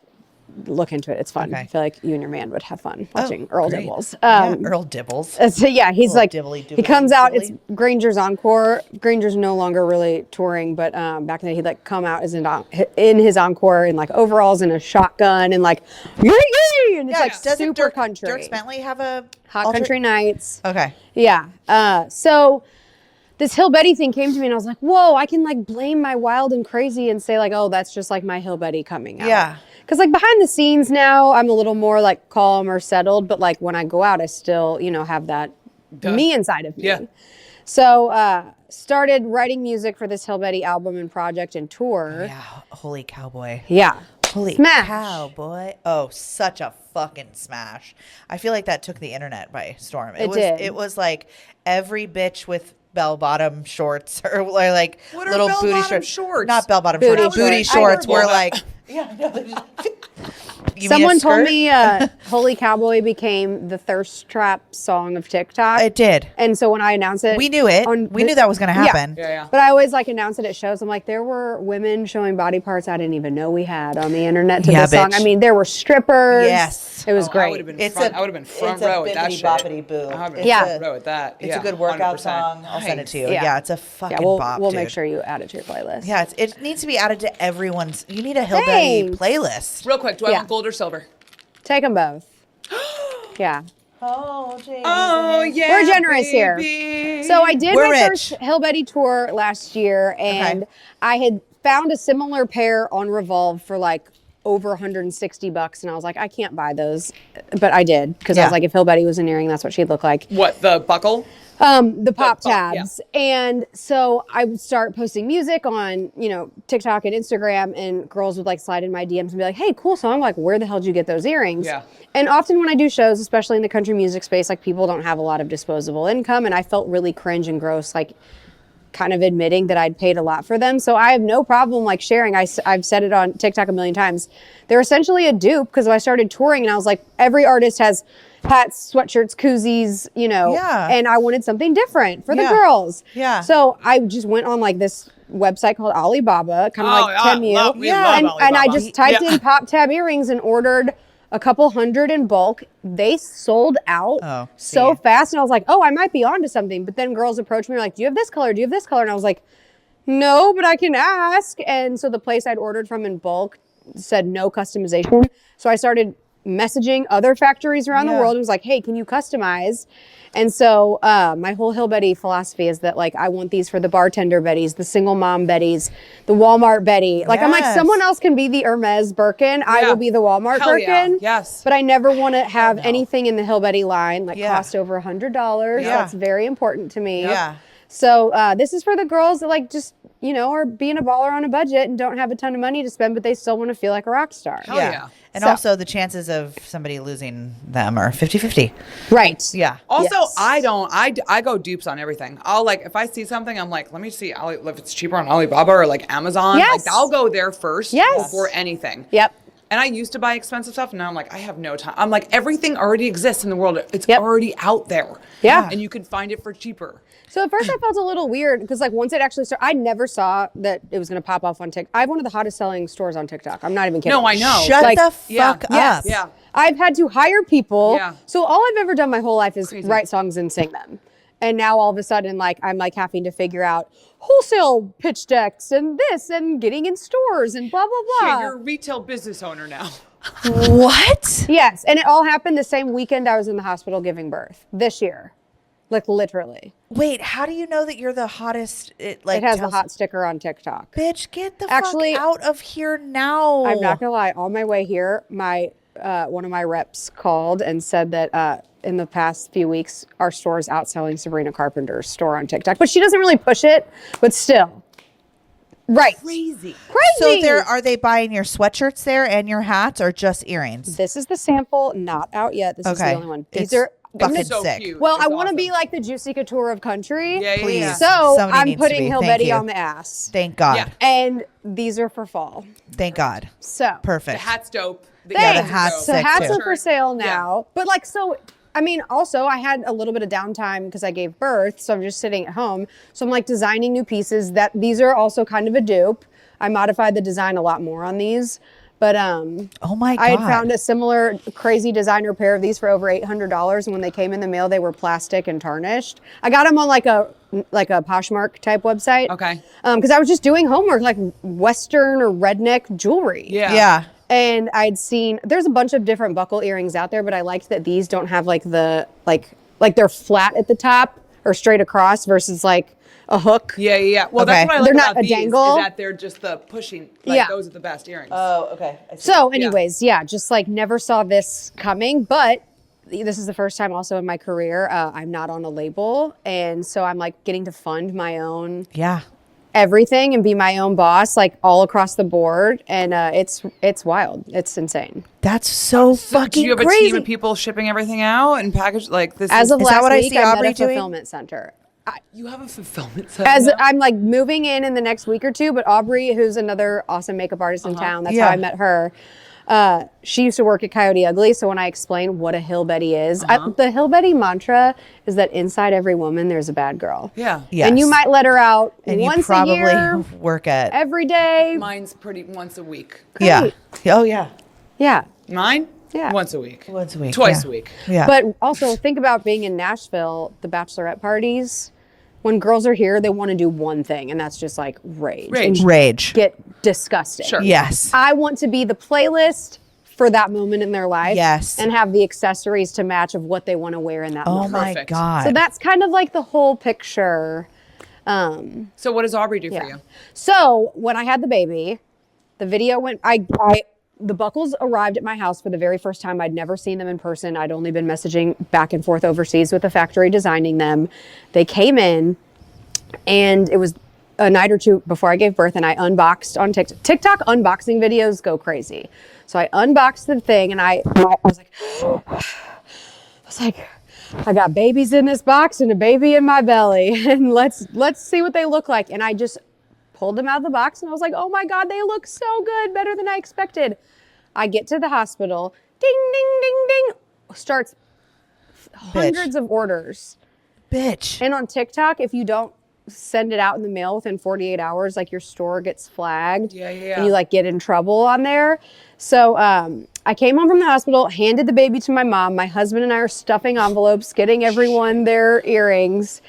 look into it. It's fun. Okay. I feel like you and your man would have fun watching Earl great. Dibbles. Earl Dibbles. So yeah, he's Dibbly, he comes dibbly, out. dibbly. It's Granger's encore. Granger's no longer really touring, but back then he'd come out as in his encore in overalls and a shotgun and yee, and it's doesn't super Dirk, country. Dirk Bentley have a Hot Country Nights. Okay. Yeah. So this Hill Betty thing came to me, and I was like, whoa, I can blame my wild and crazy and say oh, that's just my Hill Betty coming out. Yeah. Because behind the scenes now, I'm a little more calm or settled, but when I go out, I still, have that me inside of me. Yeah. So started writing music for this Hill Betty album and project and tour. Yeah. Holy cowboy. Yeah. Holy Smash. cowboy. Oh, such a fucking smash. I feel like that took the internet by storm. It did. It was every bitch with bell-bottom shorts or What are little booty bell-bottom shorts. shorts? Not bell-bottom Booty shorts. Booty shorts. shorts were I yeah. No, you mean a Someone told skirt? me Holy Cowboy became the thirst trap song of TikTok. It did. And so when I announced it. We knew it. We knew that was going to happen. Yeah. But I always announce it at shows. I'm there were women showing body parts I didn't even know we had on the internet to this song. bitch. I mean, there were strippers. Yes. It was I great. would have been It's front. a- I would have been front it's a row at that bippity shit. boppity boo. I would have been Yeah. front row at that. It's Yeah, a good workout 100%. song. I'll send it to you. Yeah. Yeah, it's a fucking Yeah, bop, we'll dude. make sure you add it to your playlist. Yeah, it needs to be added to everyone's. You need a Hillbilly Thanks. playlist. Real quick, do I Yeah. want gold or silver? Take them both. Yeah. Oh, Jesus. Oh yeah, We're generous here. baby. So I did We're my rich. first Hill Betty tour last year, and I had found a similar pair on Revolve for over $160, and I was like, I can't buy those, but I did because I was Yeah. like, if Hill Betty was an earring, that's what she'd look like. What, the buckle? The pop yeah. tabs. And so I would start posting music on, TikTok and Instagram, and girls would slide in my DMs and be like, hey, cool song. Where the hell did you get those earrings? Yeah. And often when I do shows, especially in the country music space, people don't have a lot of disposable income. And I felt really cringe and gross, kind of admitting that I'd paid a lot for them. So I have no problem sharing. I've said it on TikTok a million times. They're essentially a dupe because I started touring and I was like, every artist has hats, sweatshirts, koozies, Yeah. and I wanted something different for the Yeah. girls. Yeah. So I just went on this website called Alibaba, kind of Oh, like I Temu. love- we Yeah. love and I Alibaba. just typed Yeah. in pop tab earrings and ordered a couple hundred in bulk. They sold out Oh, so see. fast. And I was like, oh, I might be onto something. But then girls approached me like, do you have this color? Do you have this color? And I was like, no, but I can ask. And so the place I'd ordered from in bulk said no customization. So I started messaging other factories around the Yeah. world and was like, hey, can you customize? And so my whole Hill Betty philosophy is that I want these for the bartender Bettys, the single mom Bettys, the Walmart Betty. I'm like, Yes. someone else can be the Hermes Birkin. I Yeah. will be the Walmart Hell yeah. Birkin. Yes. But I never want to have anything in the Hill Betty line Yeah. cost over $100. Yeah. That's very important to me. Yeah. So this is for the girls that just, are being a baller on a budget and don't have a ton of money to spend, but they still want to feel like a rock star. Hell yeah. And So- also the chances of somebody losing them are 50-50. Right. Yeah. Also, Yes. I go dupes on everything. I'll if I see something, I'm like, let me see if it's cheaper on Alibaba or Amazon. Yes. I'll go there first Yes. before anything. Yep. And I used to buy expensive stuff, and now I'm like, I have no time. I'm like, everything already exists in the world. It's Yep. already out there. Yeah. And you can find it for cheaper. So at first I felt a little weird because once it actually started, I never saw that it was going to pop off on TikTok. I have one of the hottest selling stores on TikTok. I'm not even kidding. No, I know. Shut the yeah. fuck Yes. up. Yeah. I've had to hire people. Yeah. So all I've ever done my whole life is Crazy. write songs and sing them. And now all of a sudden, I'm having to figure out wholesale pitch decks and this and getting in stores and blah, blah, blah. Yeah, you're a retail business owner now. What? Yes, and it all happened the same weekend I was in the hospital giving birth this year, like literally. Wait, how do you know that you're the hottest? It Has the tells- hot sticker on TikTok. Bitch, get the Actually, fuck out of here now. I'm not gonna lie. On my way here, my one of my reps called and said that in the past few weeks, our store is outselling Sabrina Carpenter's store on TikTok, but she doesn't really push it. But still, right? Crazy. So are they buying your sweatshirts there and your hats or just earrings? This is the sample, not out yet. This is the only one. These are fucking so sick. cute. Well, It's I want to awesome. be like the Juicy Couture of country. Yeah, Please. yeah. So Somebody I'm needs to putting be. Hill Thank Betty you. on the ass. Thank God. Yeah. And these are for fall. Thank God. So Perfect. The hat's dope. Thanks. the hat's So sick, hats too. are for sale Yeah. now. But like, so, I mean, also I had a little bit of downtime because I gave birth. So I'm just sitting at home. So I'm like designing new pieces that these are also kind of a dupe. I modified the design a lot more on these. But Oh my God. I had found a similar crazy designer pair of these for over $800, and when they came in the mail, they were plastic and tarnished. I got them on like a Poshmark type website. Okay. Because I was just doing homework, like Western or redneck jewelry. Yeah. Yeah. And I'd seen there's a bunch of different buckle earrings out there, but I liked that these don't have like the like they're flat at the top or straight across versus like a hook. Yeah. Well, Okay. that's what I like They're not about a these dangle. is that they're just the pushing. Like, Yeah. those are the best earrings. Oh, okay. I see. So, anyways, yeah, just like never saw this coming, but this is the first time also in my career I'm not on a label, and so I'm like getting to fund my own Yeah. everything and be my own boss, like all across the board, and it's wild, it's insane. That's so fucking Do you have a crazy. team of people shipping everything out and package like this? As of Is that last what I week, see I'm Aubrey at a doing? fulfillment center. you have a fulfillment center. As now? I'm like moving in the next week or two, but Aubrey, who's another awesome makeup artist in town, that's Yeah. how I met her. She used to work at Coyote Ugly, so when I explain what a Hill Betty is, the Hill Betty mantra is that inside every woman there's a bad girl. Yeah. Yes. And you might let her out and once you probably a year, work at. every day. Mine's pretty once a week. Yeah. Great. Oh, yeah. Yeah. Mine? Yeah. Once a week. Once a week. Twice yeah. a week. Yeah. But also think about being in Nashville, the bachelorette parties. When girls are here, they want to do one thing, and that's just like rage. Rage. And Rage. get disgusting. Sure. Yes. I want to be the playlist for that moment in their life. Yes. And have the accessories to match of what they want to wear in that Oh moment. my Perfect. God. So that's kind of like the whole picture. So what does Aubrey do for Yeah. you? So when I had the baby, the video went. The buckles arrived at my house for the very first time. I'd never seen them in person. I'd only been messaging back and forth overseas with the factory designing them. They came in, and it was a night or two before I gave birth, and I unboxed on TikTok. TikTok unboxing videos go crazy. So I unboxed the thing, and I was like, I got babies in this box and a baby in my belly, and let's see what they look like. And I just pulled them out of the box, and I was like, oh my God, they look so good, better than I expected. I get to the hospital, ding, ding, ding, ding, starts hundreds of orders. Bitch. And on TikTok, if you don't send it out in the mail within 48 hours, like your store gets flagged. Yeah. And you like get in trouble on there. So I came home from the hospital, handed the baby to my mom. My husband and I are stuffing envelopes, getting everyone their earrings.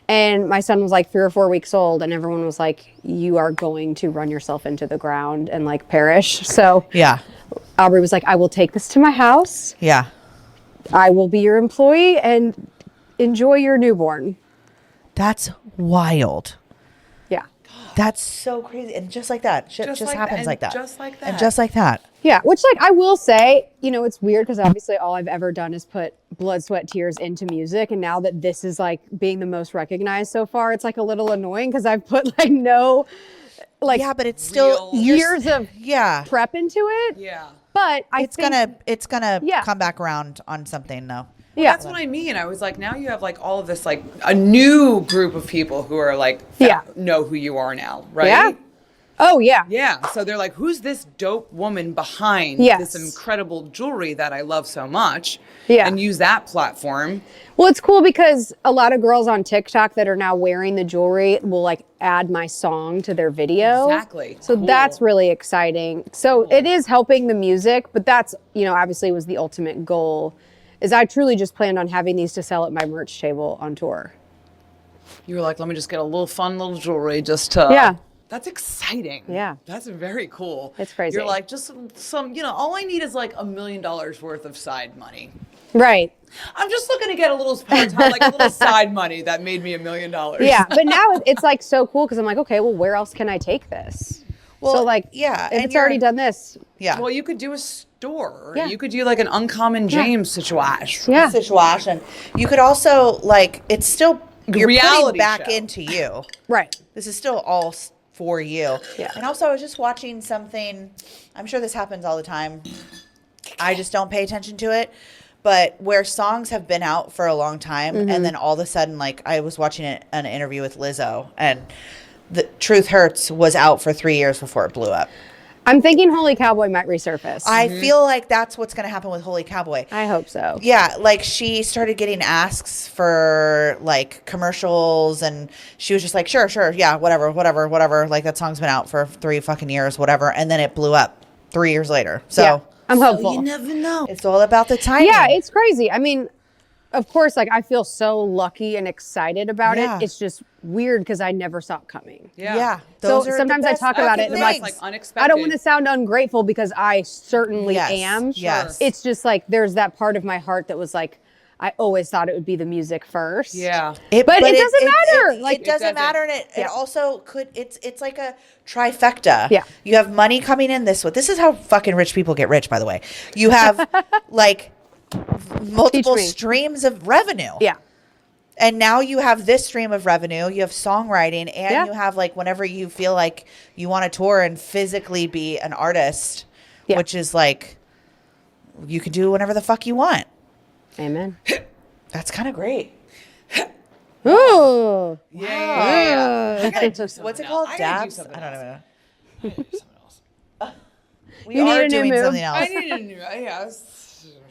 And my son was like 3 or 4 weeks old, and everyone was like, you are going to run yourself into the ground and like perish. So Yeah. Aubrey was like, I will take this to my house. Yeah. I will be your employee and enjoy your newborn. That's wild. Yeah. That's so crazy. And just like that. Shit just like happens that, like that. just like And that. just like that. Yeah, which like I will say, you know, it's weird because obviously all I've ever done is put blood, sweat, tears into music. And now that this is like being the most recognized so far, it's like a little annoying because I've put like no, like Yeah, but it's still Real- years of Yeah. prep into it. Yeah. But I It's think, gonna Yeah. come back around on something though. yeah. That's what I mean. I was like, now you have like all of this, like a new group of people who are like, Yeah. know who you are now, right? Yeah. Oh, yeah. Yeah. So they're like, who's this dope woman behind Yes. this incredible jewelry that I love so much? Yeah. And use that platform. Well, it's cool because a lot of girls on TikTok that are now wearing the jewelry will like add my song to their video. Exactly. So Cool. that's really exciting. So it is helping the music, but that's, you know, obviously was the ultimate goal is I truly just planned on having these to sell at my merch table on tour. You were like, let me just get a little fun little jewelry just to Yeah. That's exciting. Yeah. That's very cool. It's crazy. You're like, just some, all I need is like $1 million worth of side money. Right. I'm just looking to get a little part-time, like a little side money that made me $1 million. Yeah. But now it's like so cool because I'm like, okay, well, where else can I take this? Well, so like, yeah, if and it's already done this. Yeah. Well, you could do a store. Yeah. You could do like an Uncommon James situation. Yeah. Situation. You could also like it's still you're putting Reality back show. into you. Right. This is still all for you. Yeah. And also, I was just watching something. I'm sure this happens all the time. I just don't pay attention to it. But where songs have been out for a long time, and then all of a sudden, like I was watching an interview with Lizzo, and the Truth Hurts was out for 3 years before it blew up. I'm thinking Holy Cowboy might resurface. I feel like that's what's going to happen with Holy Cowboy. I hope so. Yeah, like she started getting asks for like commercials, and she was just like, sure, yeah, whatever. Like that song's been out for 3 fucking years, whatever, and then it blew up 3 years later. So Yeah, I'm hopeful. You never know. it's all about the timing. Yeah, it's crazy. I mean, of course, like I feel so lucky and excited about Yeah. it. It's just weird because I never saw it coming. Yeah. So Those are the sometimes I best talk about it fucking and I'm like, things. unexpected. I don't want to sound ungrateful because I certainly Yes, am. yes. It's just like there's that part of my heart that was like, I always thought it would be the music first. Yeah. But it doesn't matter. Like, it doesn't doesn't. matter, and it Yeah. also could. It's like a trifecta. Yeah. You have money coming in this way. This is how fucking rich people get rich, by the way. You have like multiple Teach me. streams of revenue. Yeah. And now you have this stream of revenue. You have songwriting, and Yeah. you have like whenever you feel like you want to tour and physically be an artist, Yeah. which is like you can do whatever the fuck you want. Amen. That's kind of great. Ooh. Yeah. Ooh. What's it called? I gotta do Dabs? something I don't know. I gotta do something else. We You need are a new doing move? something I else. need a new. Yeah.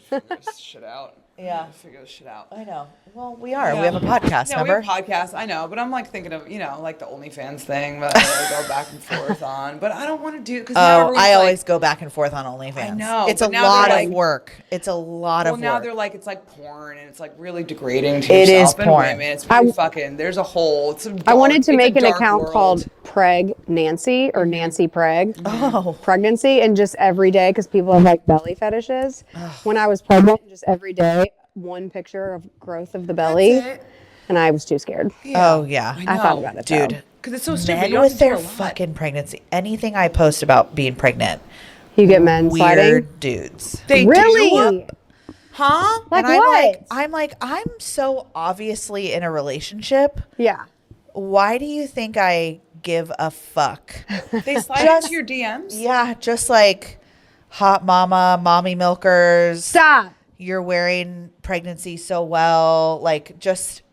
Figure this shit out. Yeah. Figure this shit out. I know. Well, we are. Yeah. We have a podcast, Yeah, remember? we have podcasts. I know, but I'm like thinking of like the OnlyFans thing that I go back and forth on. But I don't want to do because I always go back and forth on OnlyFans. I know, It's a but now lot they're of like- work. It's a lot Well, of now work. they're like it's like porn and it's like really degrading to It yourself is and porn. women. It's pretty fucking. There's a whole. It's a dark, I wanted to it's a make an dark account world. called Preg Nancy or Nancy Preg. Oh. Pregnancy, and just every day because people have like belly fetishes. When I was pregnant, just every day, one picture of growth of the belly, That's it. and I was too scared. Oh, yeah. I thought about it, Dude. though. Because it's so stupid. Men You don't with have to do their a lot. fucking pregnancy. Anything I post about being pregnant. You get men Weird sliding. dudes. They Really? do? Huh? Like and what? I'm so obviously in a relationship. Yeah. Why do you think I give a fuck? They slide Just- into your DMs. Yeah, just like hot mama, mommy milkers. Stop. You're wearing pregnancy so well. Like just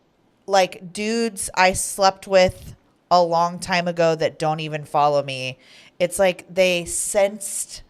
like dudes I slept with a long time ago that don't even follow me. It's like they sensed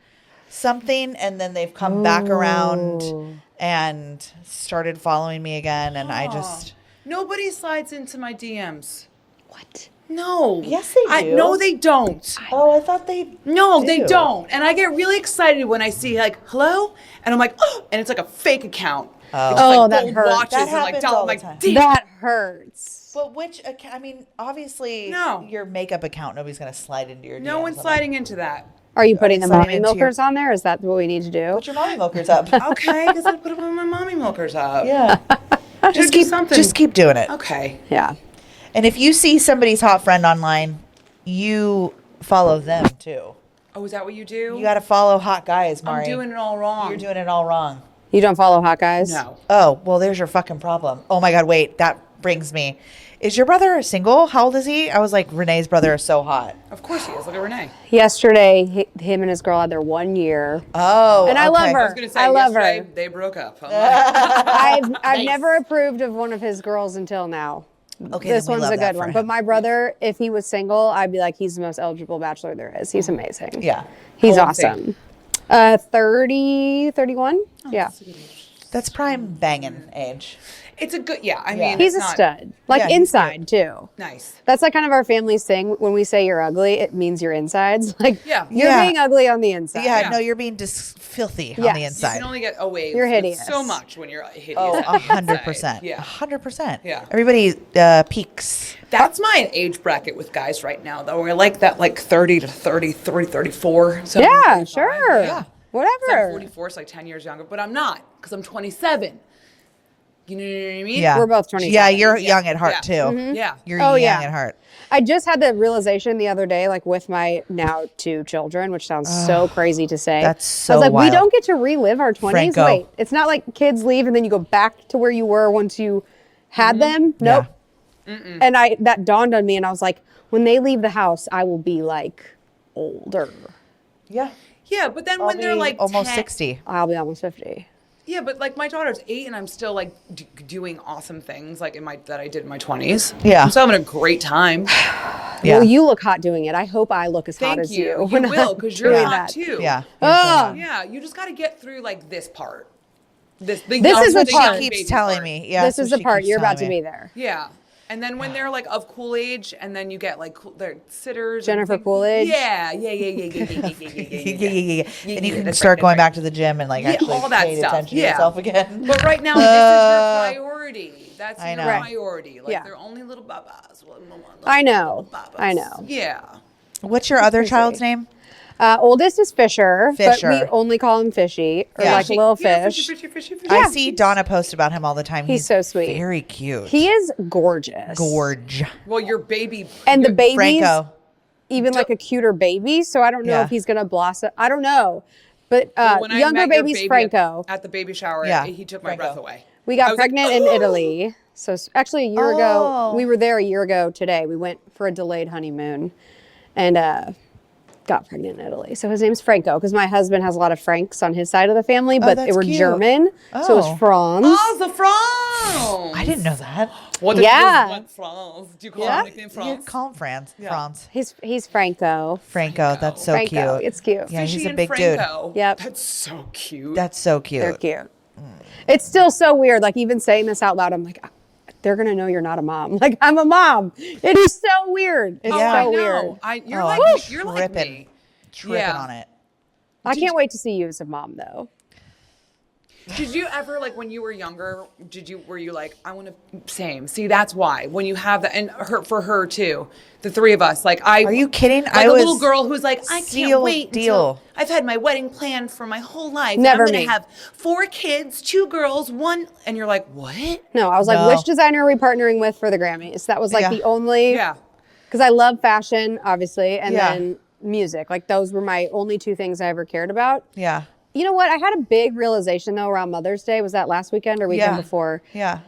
something and then they've come back around and started following me again, and I just Nobody slides into my DMs. What? No. Yes, they do. No, they don't. I thought they No, they do. don't. And I get really excited when I see like hello, and I'm like, oh, and it's like a fake account. Oh. It's just, Oh, like, that gold hurts. watches That and like happens doll- all I'm the like, time. damn. That hurts. But which I mean, obviously, No. your makeup account, nobody's gonna slide into your. No DMs one's on sliding into that. Are you putting the sliding mommy into your- milkers on there? Is that what we need to do? that. Put your mommy milkers up. Okay, because I put my mommy milkers up. Yeah, Just keep something. just keep doing it. Okay. Yeah. And if you see somebody's hot friend online, you follow them too. Oh, is that what you do? You got to follow hot guys, Mari. I'm doing it all wrong. You're doing it all wrong. You don't follow hot guys? No. Oh, well, there's your fucking problem. Oh my God, wait, that brings me. Is your brother single? How old is he? I was like, Renee's brother is so hot. Of course he is. Look at Renee. Yesterday, him and his girl had their 1 year. Oh, And I love okay. her. I was gonna say I love yesterday her. they broke up. I'm like, I've never approved of one of his girls until now. Okay, This then we one's love a that good for one. him. But my brother, if he was single, I'd be like, he's the most eligible bachelor there is. He's amazing. Yeah. He's How old is he? awesome. 30, 31? Yeah. That's prime banging age. It's a good, I mean, He's it's a not stud. Like Yeah, he's inside too. nice. That's like kind of our family's thing. When we say you're ugly, it means your insides. Like Yeah. you're Yeah. being ugly on the inside. Yeah, Yeah. no, you're being filthy on Yes. the You You inside. can only get away You're with hideous. so much when you're hideous. Oh, on the inside. 100%. Yeah. 100%. Yeah. Everybody peaks. That's my age bracket with guys right now, though. We're like that, like 30 to 34. So Yeah, sure. Yeah. Whatever. I'm 44, so like 10 years younger, but I'm not because I'm 27. You know what I mean? Yeah. We're both 27. Yeah, you're young at heart, Yeah. too. Yeah. You're Oh, young yeah. at heart. I just had the realization the other day, like with my now 2 children, which sounds so crazy to say. That's so I was like, wild. we don't get to relive our 20s. Franco. Wait, it's not like kids leave and then you go back to where you were once you had them. Nope. And that dawned on me, and I was like, when they leave the house, I will be like older. Yeah. Yeah, but then when they're like almost 10 60. I'll be almost 50. Yeah, but like my daughter's 8 and I'm still like doing awesome things like that I did in my 20s. Yeah. I'm still having a great time. Yeah. Well, you look hot doing it. I hope I look as hot Thank as you. you. You when will I'm because you're doing hot that. too. Yeah. Oh, Yeah, you just got to get through like this part. This is the part. She keeps telling me. Yeah. this is the part. You're about to be there. Yeah. And then when they're like of cool age, and then you get like they're sitters. Jennifer and Coolidge? Yeah. Yeah. Yeah, And you can that's start right, going that's back to the gym and like Yeah, actually all that paying stuff. attention to Yeah. yourself again. But right now, this is your priority. That's I your know. priority. Like Yeah. they're only little babas. I know. Little babas. I know. Yeah. What's your other crazy. child's name? Oldest is Fisher, but Fisher. we only call him Fishy or Yeah. like little Yeah, fish. fishy. I see Donna post about him all the time. He's so sweet. Very cute. He is gorgeous. Gorge. Well, your baby. And the baby's Franco. even like a cuter baby, so I don't know Yeah. if he's gonna blossom. I don't know. But When I younger met your baby's baby Franco. at the baby shower. Yeah, He took my Franco. breath away. We I got was like, pregnant in Italy. So actually a year Oh. ago, we were there a year ago today. We went for a delayed honeymoon and got pregnant in Italy. So his name's Franco because my husband has a lot of Franks on his side of the family, but they that's were cute. German. So it Oh. was Franz. Oh, the France. I didn't know that. What Yeah. What France? Do you call Yeah. him nickname You France? call him Franz. Franz. He's Franco. Franco. That's so Franco. cute. It's cute. Yeah, Fishy he's a and big Franco. Yep. That's so cute. That's so cute. They're cute. It's still so weird. Like even saying this out loud, I'm like, they're gonna know you're not a mom. Like I'm a mom. It is so weird. It's Yeah. so I know. weird. You're Oh, like I'm you're like tripping. me. Tripping Yeah. on it. I can't wait to see you as a mom though. Did you ever like when you were younger? Were you like I want to same? See, that's why when you have that and for her too, the three of us. Like I Are you kidding? Like I a was little girl who's like I can't seal wait. deal. Until I've had my wedding planned for my whole life. Never and I'm me. gonna have 4 kids, 2 girls, 1. And you're like what? No, I was like, No. which designer are we partnering with for the Grammys? That was like Yeah. the only Yeah. because I love fashion, obviously, and Yeah. then music. Like those were my only 2 things I ever cared about. Yeah. You know what? I had a big realization though around Mother's Day. Was that last weekend or weekend Yeah. before? Yeah.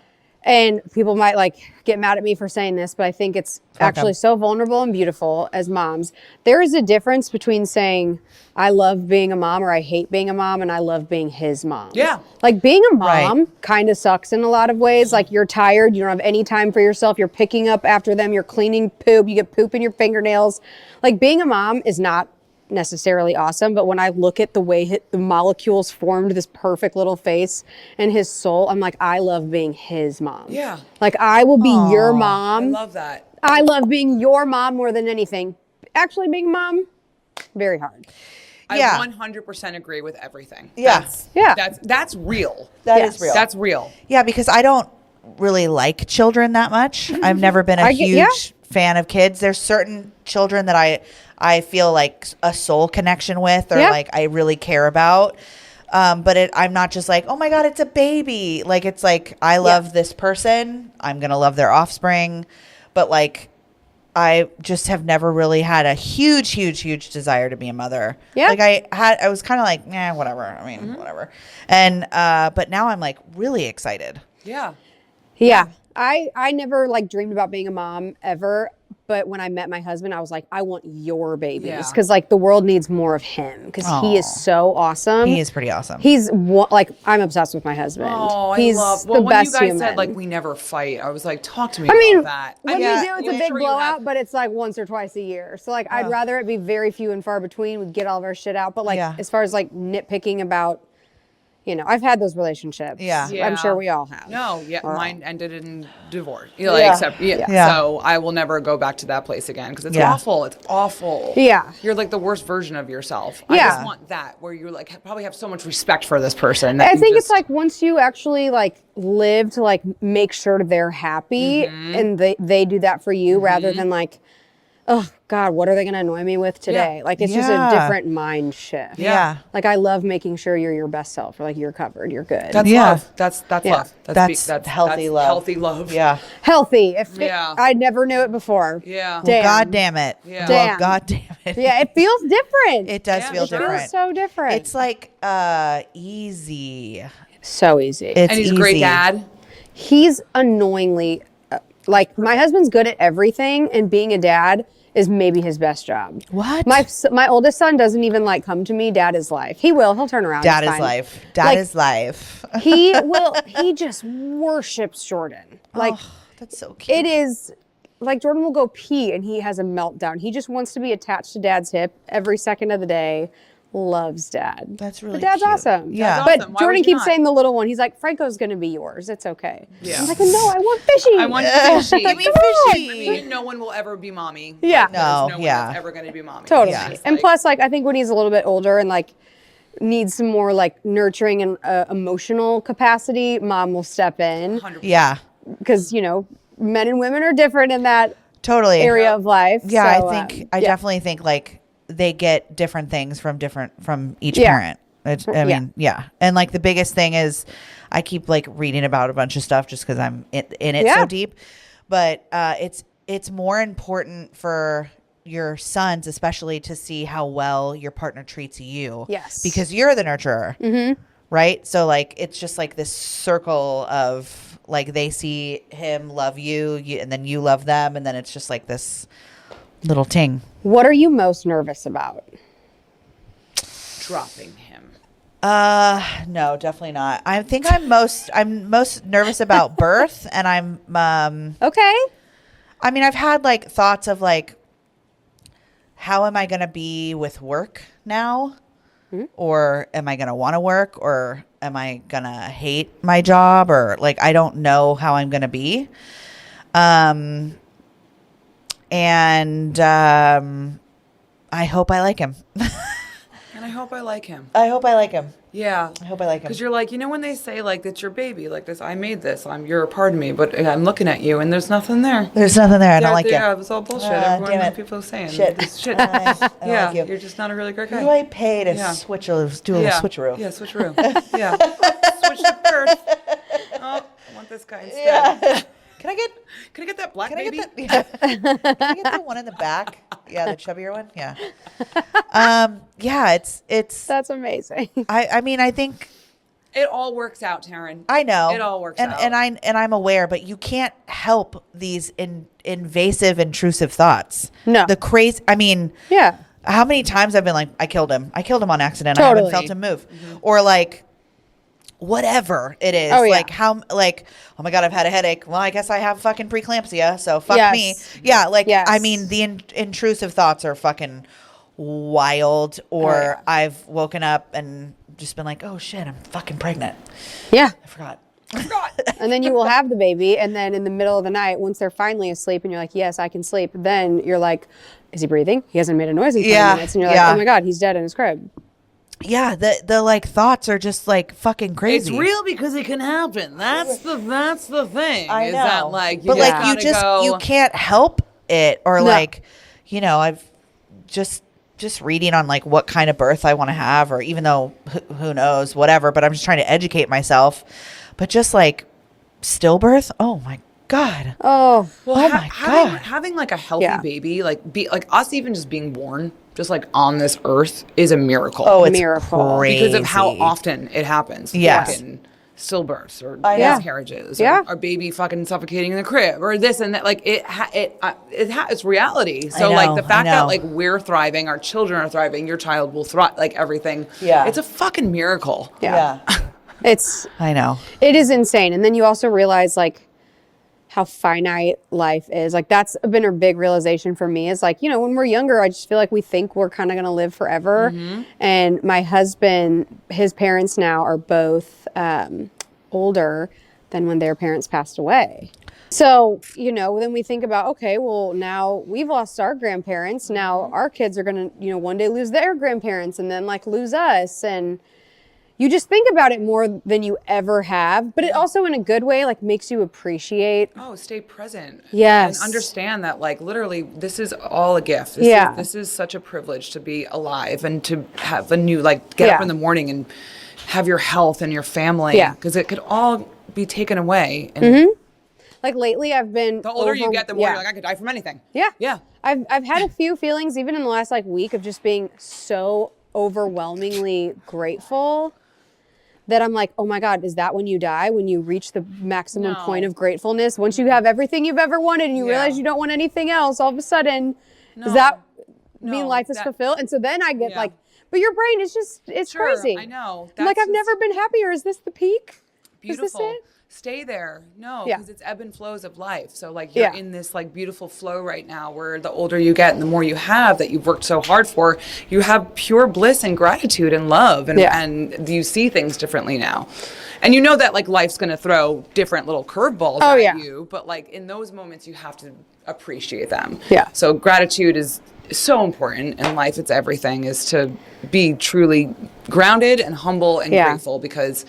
And people might like get mad at me for saying this, but I think it's actually 'em. so vulnerable and beautiful as moms. There is a difference between saying, I love being a mom or I hate being a mom and I love being his mom. Yeah. Like being a mom Right. kind of sucks in a lot of ways. Like you're tired, you don't have any time for yourself, you're picking up after them, you're cleaning poop, you get poop in your fingernails. Like being a mom is not necessarily awesome, but when I look at the way the molecules formed this perfect little face and his soul, I'm like, I love being his mom. Yeah. Like I will be your I mom. love that. I love being your mom more than anything. Actually being a mom, very hard. Yeah. I 100% agree with everything. Yeah. Yeah. That's real. That Yes. is real. That's real. Yeah, because I don't really like children that much. I've never been a I get- huge yeah. fan of kids. There's certain children that I feel like a soul connection with or Yeah. like I really care about. But I'm not just like, oh my God, it's a baby. Like, it's like, I love this person. I'm going to love their offspring. But like, I just have never really had a huge desire to be a mother. Yeah. Like I was kind of like, whatever. I mean, whatever. And, but now I'm like really excited. Yeah. Yeah. I never like dreamed about being a mom ever. But when I met my husband, I was like, I want your babies. Yeah. Because like the world needs more of him. Because he is Aw. so awesome. He is pretty awesome. He's like, I'm obsessed with my husband. Oh, He's I love. the Well, when best you guys human. said like we never fight, I was like, talk to me I mean, about that. when Yeah. you do, it's I'm a big sure you blowout, have- but it's like once or twice a year. So like, I'd rather it be very few and far between. We get all of our shit out. But like, Yeah. as far as like nitpicking about, you know, I've had those relationships. Yeah. I'm sure we all have. No, yeah, Or mine ended in divorce. You know, like, except, Yeah. So I will never go back to that place again because it's Yeah. awful. It's awful. Yeah. You're like the worst version of yourself. I Yeah. just want that where you like probably have so much respect for this person. That I you think it's just- like once you actually like live to like make sure they're happy and they do that for you rather than like, oh God, what are they going to annoy me with today? Like it's just a Yeah. different mind shift. Yeah. Like I love making sure you're your best self or like you're covered, you're good. That's Yeah. love. That's Yeah. love. That's healthy love. Healthy love. Yeah. healthy. If Yeah. I never knew it before. Yeah. Well, Damn. God damn it. Yeah. Well, Damn. God damn it. Yeah, it feels different. It does Yeah, feel it does. different. feels so different. It's like easy. so easy. It's And he's a great easy. dad. He's annoyingly like my husband's good at everything and being a dad is maybe his best job. What? My oldest son doesn't even like come to me. Dad is life. He'll turn around. Dad It's is fine. life. Dad Like, is life. He just worships Jordan. Like Oh, that's so cute. it is like Jordan will go pee and he has a meltdown. He just wants to be attached to Dad's hip every second of the day. Loves Dad. That's really But Dad's cute. awesome. Yeah. Dad's But awesome. Why Jordan would you keeps not? saying the little one. He's like, Franco's gonna be yours. It's okay. Yeah. I'm like, no, I want fishy. I want fishy. Give me Come on. fishy. I mean, no one will ever be mommy. Yeah. Like, there's No, no one yeah. that's ever going to be mommy. Totally. It's just And like- plus, like, I think when he's a little bit older and like needs some more like nurturing and emotional capacity, mom will step in 100%. Yeah. because you know men and women are different in that Totally. area of life. Yeah, So, I yeah. definitely think like they get different things from each Yeah. parent. I mean, yeah. And like the biggest thing is I keep like reading about a bunch of stuff just because I'm in it Yeah. so deep. But it's more important for your sons, especially, to see how well your partner treats you. Yes. Because you're the nurturer. Mm-hmm. Right? So like it's just like this circle of like they see him love you, and then you love them, and then it's just like this little ting. What are you most nervous about? Dropping him. No, definitely not. I think I'm most nervous about birth, and Okay. I mean, I've had like thoughts of like, how am I going to be with work now? Or am I going to want to work, or am I going to hate my job, or like, I don't know how I'm going to be. I hope I like him. And I hope I like him. I hope I like him. Yeah. I hope I like him. Because you're like, you know, when they say like that's your baby, like this, I made this, you're a part of me, but I'm looking at you and there's nothing there. There's nothing there. I don't like yeah, you. it was all bullshit. Damn Everyone, it. people are saying Shit. This shit. I don't Yeah, like you. you're just not a really great Who guy. do I pay to Yeah. do a little switcheroo? Yeah, switcheroo. Yeah. Switch the birth. Oh, I want this guy instead. Yeah. Can I get that black Can I baby? get that? Yeah. Can I get the one in the back? Yeah, the chubbier one. Yeah. Yeah. It's. That's amazing. I mean, I think It all works out, Taryn. I know It all works out. and I'm aware, but you can't help these invasive, intrusive thoughts. No. The crazy. I mean, Yeah. how many times I've been like, I killed him on accident. I Totally. haven't felt him move, or like. Whatever it is, Oh, yeah. like how, like, oh my God, I've had a headache. Well, I guess I have fucking preeclampsia, so fuck Yes. me. Yeah, like, Yes. I mean, the intrusive thoughts are fucking wild. Or yeah. I've woken up and just been like, oh shit, I'm fucking pregnant. Yeah. I forgot. And then you will have the baby, and then in the middle of the night, once they're finally asleep, and you're like, "Yes, I can sleep." Then you're like, "Is he breathing? He hasn't made a noise in 20 Yeah, minutes." And you're yeah. like, "Oh my God, he's dead in his crib." Yeah, the like thoughts are just like fucking crazy. It's real because it can happen. That's the thing. I is know. that like, but Yeah. like you gotta just go, you can't help it, or No. like, you know, I've just reading on like what kind of birth I want to have, or even though who knows, whatever. But I'm just trying to educate myself. But just like stillbirth, oh my God. Oh, Well, Oh my God. having like a healthy Yeah. baby, like us even just being born, just like on this earth, is a miracle. Oh, it's Miracle. crazy. because of how often it happens. Yes. Fucking stillbirths or I know. miscarriages, Yeah. or baby fucking suffocating in the crib, or this and that. Like it's reality. So know, like the fact I that know. like we're thriving, our children are thriving, your child will thrive. Like everything. Yeah. it's a fucking miracle. yeah. It's I know. it is insane. And then you also realize like how finite life is. Like that's been a big realization for me is like, you know, when we're younger, I just feel like we think we're kind of going to live forever. And my husband, his parents now are both older than when their parents passed away. So, you know, then we think about, okay, well, now we've lost our grandparents. Now our kids are going to, you know, one day lose their grandparents and then like lose us. And you just think about it more than you ever have. But it also in a good way, like makes you appreciate. Oh, stay present. Yes. And understand that like literally this is all a gift. This is such a privilege to be alive and to have a new, like get up in the morning and have your health and your family. Yeah. Because it could all be taken away. And Like lately I've been the older you get, the more you're like, I could die from anything. Yeah. Yeah. I've had a few feelings even in the last like week of just being so overwhelmingly grateful that I'm like, oh my God, is that when you die? When you reach the maximum point of gratefulness? Once you have everything you've ever wanted and you realize you don't want anything else, all of a sudden, does that mean life is fulfilled? And so then I get like, but your brain is just, it's crazy. I know. I'm like, I've never been happier. Is this the peak? Beautiful. Is this it? Stay there. No, Yeah. because it's ebb and flows of life. So like you're in this like beautiful flow right now where the older you get and the more you have that you've worked so hard for, you have pure bliss and gratitude and love and you see things differently now. And you know that like life's going to throw different little curveballs at you, but like in those moments you have to appreciate them. Yeah. So gratitude is so important in life. It's everything, is to be truly grounded and humble and grateful, because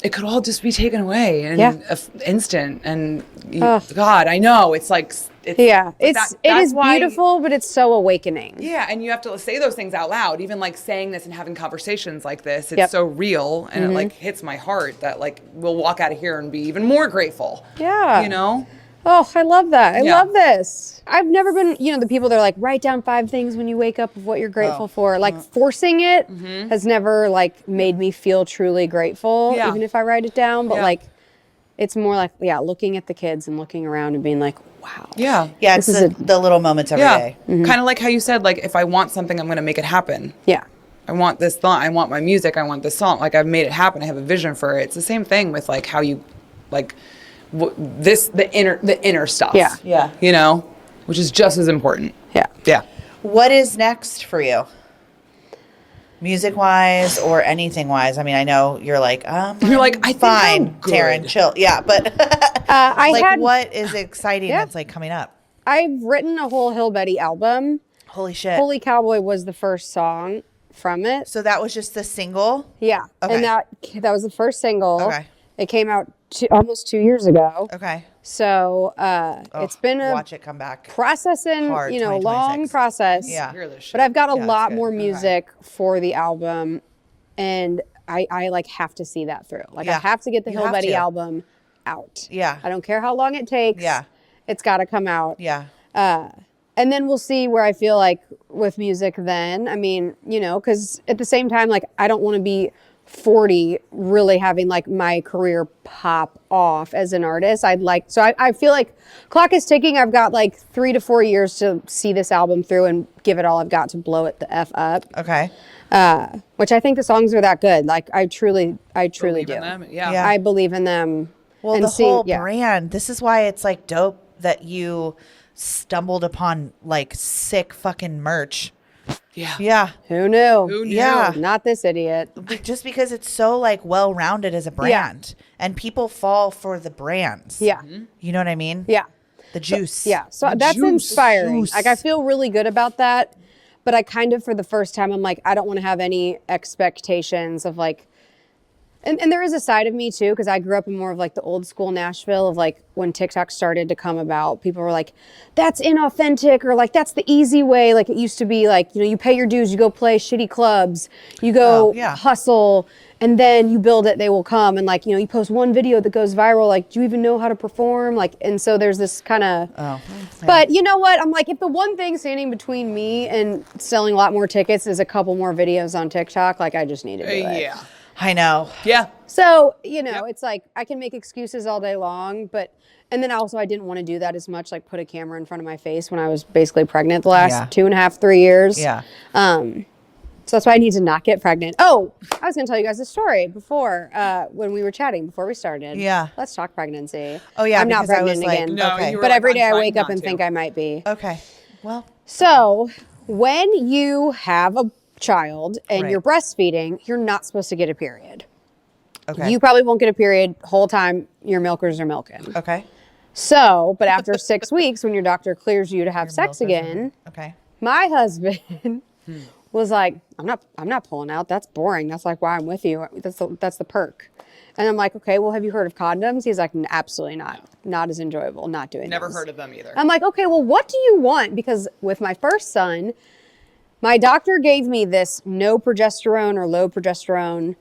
it could all just be taken away in an instant. And God, I know it's like, it is beautiful, but it's so awakening. Yeah. And you have to say those things out loud, even like saying this and having conversations like this. It's so real. And it like hits my heart that like, we'll walk out of here and be even more grateful. Yeah. You know? Oh, I love that. I love this. I've never been, you know, the people that are like, write down 5 things when you wake up of what you're grateful for. Like forcing it has never like made me feel truly grateful, even if I write it down. But like, it's more like, looking at the kids and looking around and being like, wow. Yeah. Yeah. It's the little moments every day. Kind of like how you said, like, if I want something, I'm going to make it happen. Yeah. I want this thought. I want my music. I want this song. Like, I've made it happen. I have a vision for it. It's the same thing with like how you, like, the inner stuff. Yeah. Yeah. You know, which is just as important. Yeah. Yeah. What is next for you? Music wise or anything wise? I mean, I know you're like, you're like, I fine, think I'm good. Taryn, chill. Yeah. But what is exciting that's like coming up? I've written a whole Hill Betty album. Holy shit. Holy Cowboy was the first song from it. So that was just the single? Yeah. Okay. And that was the first single. Okay. It came out almost 2 years ago. Okay. So it's been a watch it come back. processing, Hard, you know, long process. Yeah. But I've got a lot good. more music for the album, and I like have to see that through. Like I have to get the Hill Betty album out. Yeah. I don't care how long it takes. Yeah. It's got to come out. Yeah. And then we'll see where I feel like with music then. I mean, you know, because at the same time, like I don't want to be 40 really having like my career pop off as an artist. I feel like clock is ticking. I've got like 3 to 4 years to see this album through and give it all I've got to blow it the F up. Okay. Which I think the songs are that good. Like I truly Believe do. in them. Yeah. I believe in them. Well, the whole brand, this is why it's like dope that you stumbled upon like sick fucking merch. Yeah. Yeah. Who knew? Who knew? Yeah. Not this idiot. Just because it's so like well-rounded as a brand and people fall for the brands. Yeah. You know what I mean? Yeah. The juice. Yeah. So that's inspiring. Like I feel really good about that, but I kind of, for the first time, I'm like, I don't want to have any expectations of like, and there is a side of me too, because I grew up in more of like the old school Nashville of like when TikTok started to come about, people were like, that's inauthentic, or like that's the easy way. Like it used to be like, you know, you pay your dues, you go play shitty clubs, you go hustle, and then you build it, they will come. And like, you know, you post one video that goes viral, like, do you even know how to perform? Like, and so there's this kind of, but you know what? I'm like, if the one thing standing between me and selling a lot more tickets is a couple more videos on TikTok, like I just need to do it. Yeah. I know. Yeah. So, you know, it's like I can make excuses all day long, but, and then also I didn't want to do that as much, like put a camera in front of my face when I was basically pregnant the last 2.5, 3 years. Yeah. So that's why I need to not get pregnant. Oh, I was going to tell you guys a story before, when we were chatting, before we started. Yeah. Let's talk pregnancy. Oh, yeah, I'm not because I was pregnant like, again. No, okay. you were But like, every day I'm I trying wake up not and to. think I might be. Okay. Well, So when you have a child and Right. you're breastfeeding, you're not supposed to get a period. okay. You probably won't get a period the whole time your milkers are milking. okay. So, but after 6 weeks, when your doctor clears you to have sex Milkers are- again, Okay. my husband was like, I'm not pulling out. That's boring. That's like why I'm with you. That's the perk. And I'm like, okay, well, have you heard of condoms? He's like, absolutely not. Not as enjoyable. Not doing Never those." heard of them either. I'm like, okay, well, what do you want? Because with my first son, my doctor gave me this no progesterone or low progesterone.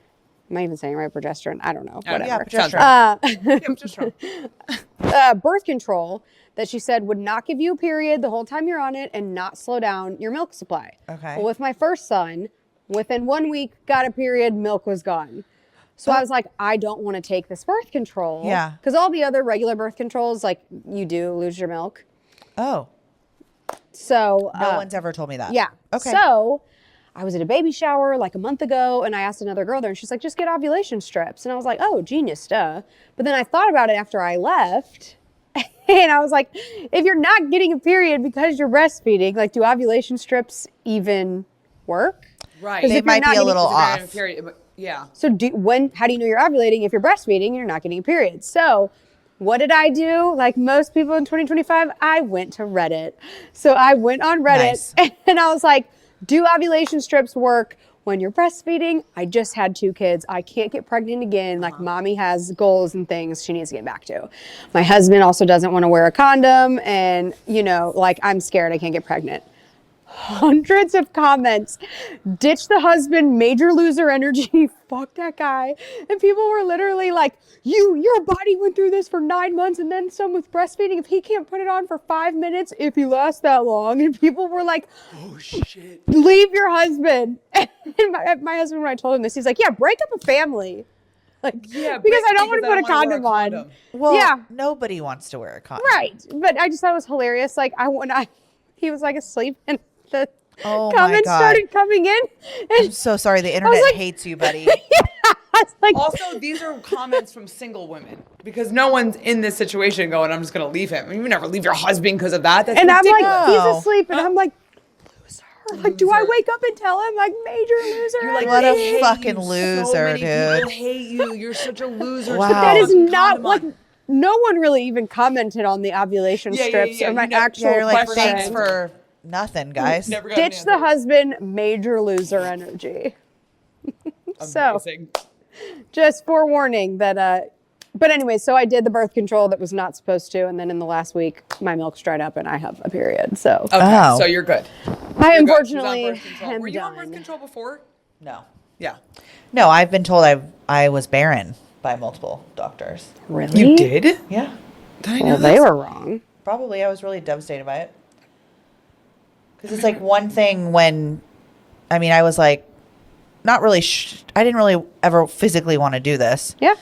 Am I even saying right? Progesterone? I don't know. Whatever. Yeah, Sounds progesterone. Yeah, just wrong. Birth control that she said would not give you a period the whole time you're on it and not slow down your milk supply. Okay. Well, with my first son, within 1 week, got a period, milk was gone. So I was like, I don't want to take this birth control. Yeah. Because all the other regular birth controls, like you do lose your milk. Oh, So no one's ever told me that. yeah. Okay. So I was at a baby shower like a month ago and I asked another girl there and she's like, just get ovulation strips. And I was like, oh, genius, duh. But then I thought about it after I left and I was like, if you're not getting a period because you're breastfeeding, like do ovulation strips even work? Right. Because They if you're might not be a getting- little If you're in a off. period, but- yeah. So how do you know you're ovulating if you're breastfeeding and you're not getting a period? So what did I do? Like most people in 2025, I went to Reddit. So I went on Reddit Nice. and I was like, do ovulation strips work when you're breastfeeding? I just had 2 kids. I can't get pregnant again. Like mommy has goals and things she needs to get back to. My husband also doesn't want to wear a condom. And like I'm scared I can't get pregnant. Hundreds of comments. Ditch the husband, major loser energy. Fuck that guy. And people were literally like, your body went through this for 9 months and then some with breastfeeding. If he can't put it on for 5 minutes, if he lasts that long. And people were like, Oh shit. leave your husband. And my husband, when I told him this, he's like, yeah, break up a family. Like, Yeah, because I don't because want to I put a don't wanna wear a condom on. condom. Well, yeah. nobody wants to wear a condom. Right. But I just thought it was hilarious. Like he was like asleep and the Oh my comments God. started coming in. I'm And so sorry. The internet like- hates you, buddy. I was like, Also, these are comments from single women because no one's in this situation going, I'm just going to leave him. You would never leave your husband because of that. That's and I'm ridiculous. like, No. he's asleep. And I'm like, loser. Like, do I Loser. wake up and tell him? Like, major loser. You're like, What a "I hate fucking you. loser, so many dude." People hate you. You're such a loser. Wow. Stop That is putting not condom like, on." no one really even commented on the ovulation Yeah, yeah, strips yeah, or my you know- actual Yeah, you're like, question. thanks for nothing, guys. Never got an Ditch the answer. husband, major loser energy. So, Amazing. just forewarning that, but anyway, so I did the birth control that was not supposed to. And then in the last week, my milk's dried up and I have a period. So Okay, Oh. so you're good. I You're good. She's on unfortunately birth control. am Were you on birth done. control before? No. Yeah. No, I've been told I was barren by multiple doctors. Really? You did? Yeah. Did I know Well, they this? were wrong. Probably. I was really devastated by it. Because it's like one thing when, I mean, I was like, not really, I didn't really ever physically want to do this. Yeah.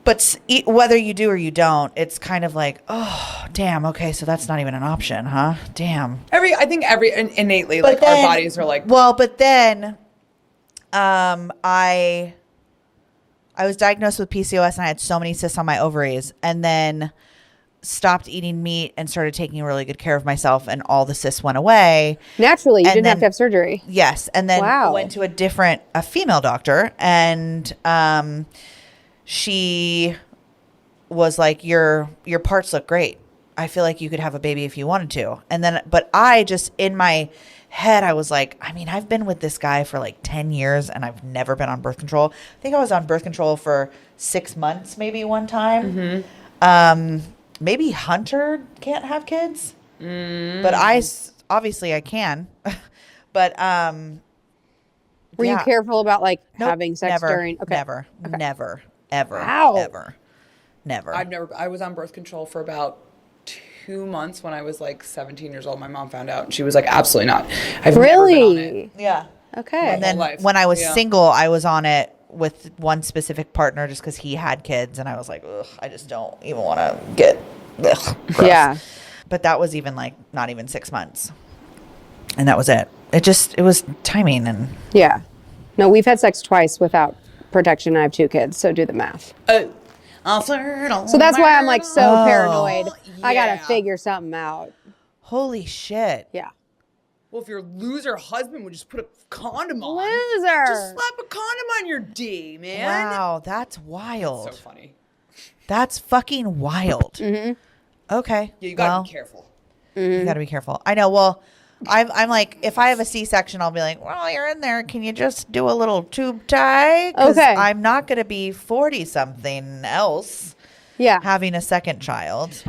But whether you do or you don't, it's kind of like, oh, damn, okay, so that's not even an option, huh? Damn. I think innately, like then- our bodies are like, Well, but then I was diagnosed with PCOS and I had so many cysts on my ovaries and then stopped eating meat and started taking really good care of myself and all the cysts went away. Naturally, you And didn't have then- to have surgery. Yes. And then Wow. went to a female doctor and she was like, your parts look great. I feel like you could have a baby if you wanted to. And then, but I just, in my head, I was like, I mean, I've been with this guy for like 10 years and I've never been on birth control. I think I was on birth control for 6 months, maybe one time. Maybe Hunter can't have kids, but obviously I can. But, Were you yeah. careful about like Nope, having sex never, during? Okay. Never, never, ever, Wow. ever, never. I was on birth control for about 2 months when I was like 17 years old. My mom found out and she was like, absolutely not. I've never been on it. Really? Yeah. Okay. And then life. when I was Yeah. single, I was on it with one specific partner just because he had kids. And I was like, ugh, I just don't even want to get, ugh, gross. Yeah. But that was even like not even 6 months. And that was it. It was timing and Yeah. No, we've had sex twice without protection. I have 2 kids, so do the math. I'll flirt on So that's why I'm like so Oh. paranoid. I Yeah. gotta figure something out. holy shit. Yeah. Well, if your loser husband would just put a condom on. Loser. Just slap a condom on your D, man. Wow, that's wild. So funny. That's fucking wild. Mm-hmm. Okay. Yeah, you gotta be careful. You gotta be careful. I know. Well, I'm like, if I have a C-section, I'll be like, well, you're in there. Can you just do a little tube tie? 'Cause Okay. I'm not gonna be 40 something else Yeah. having a second child.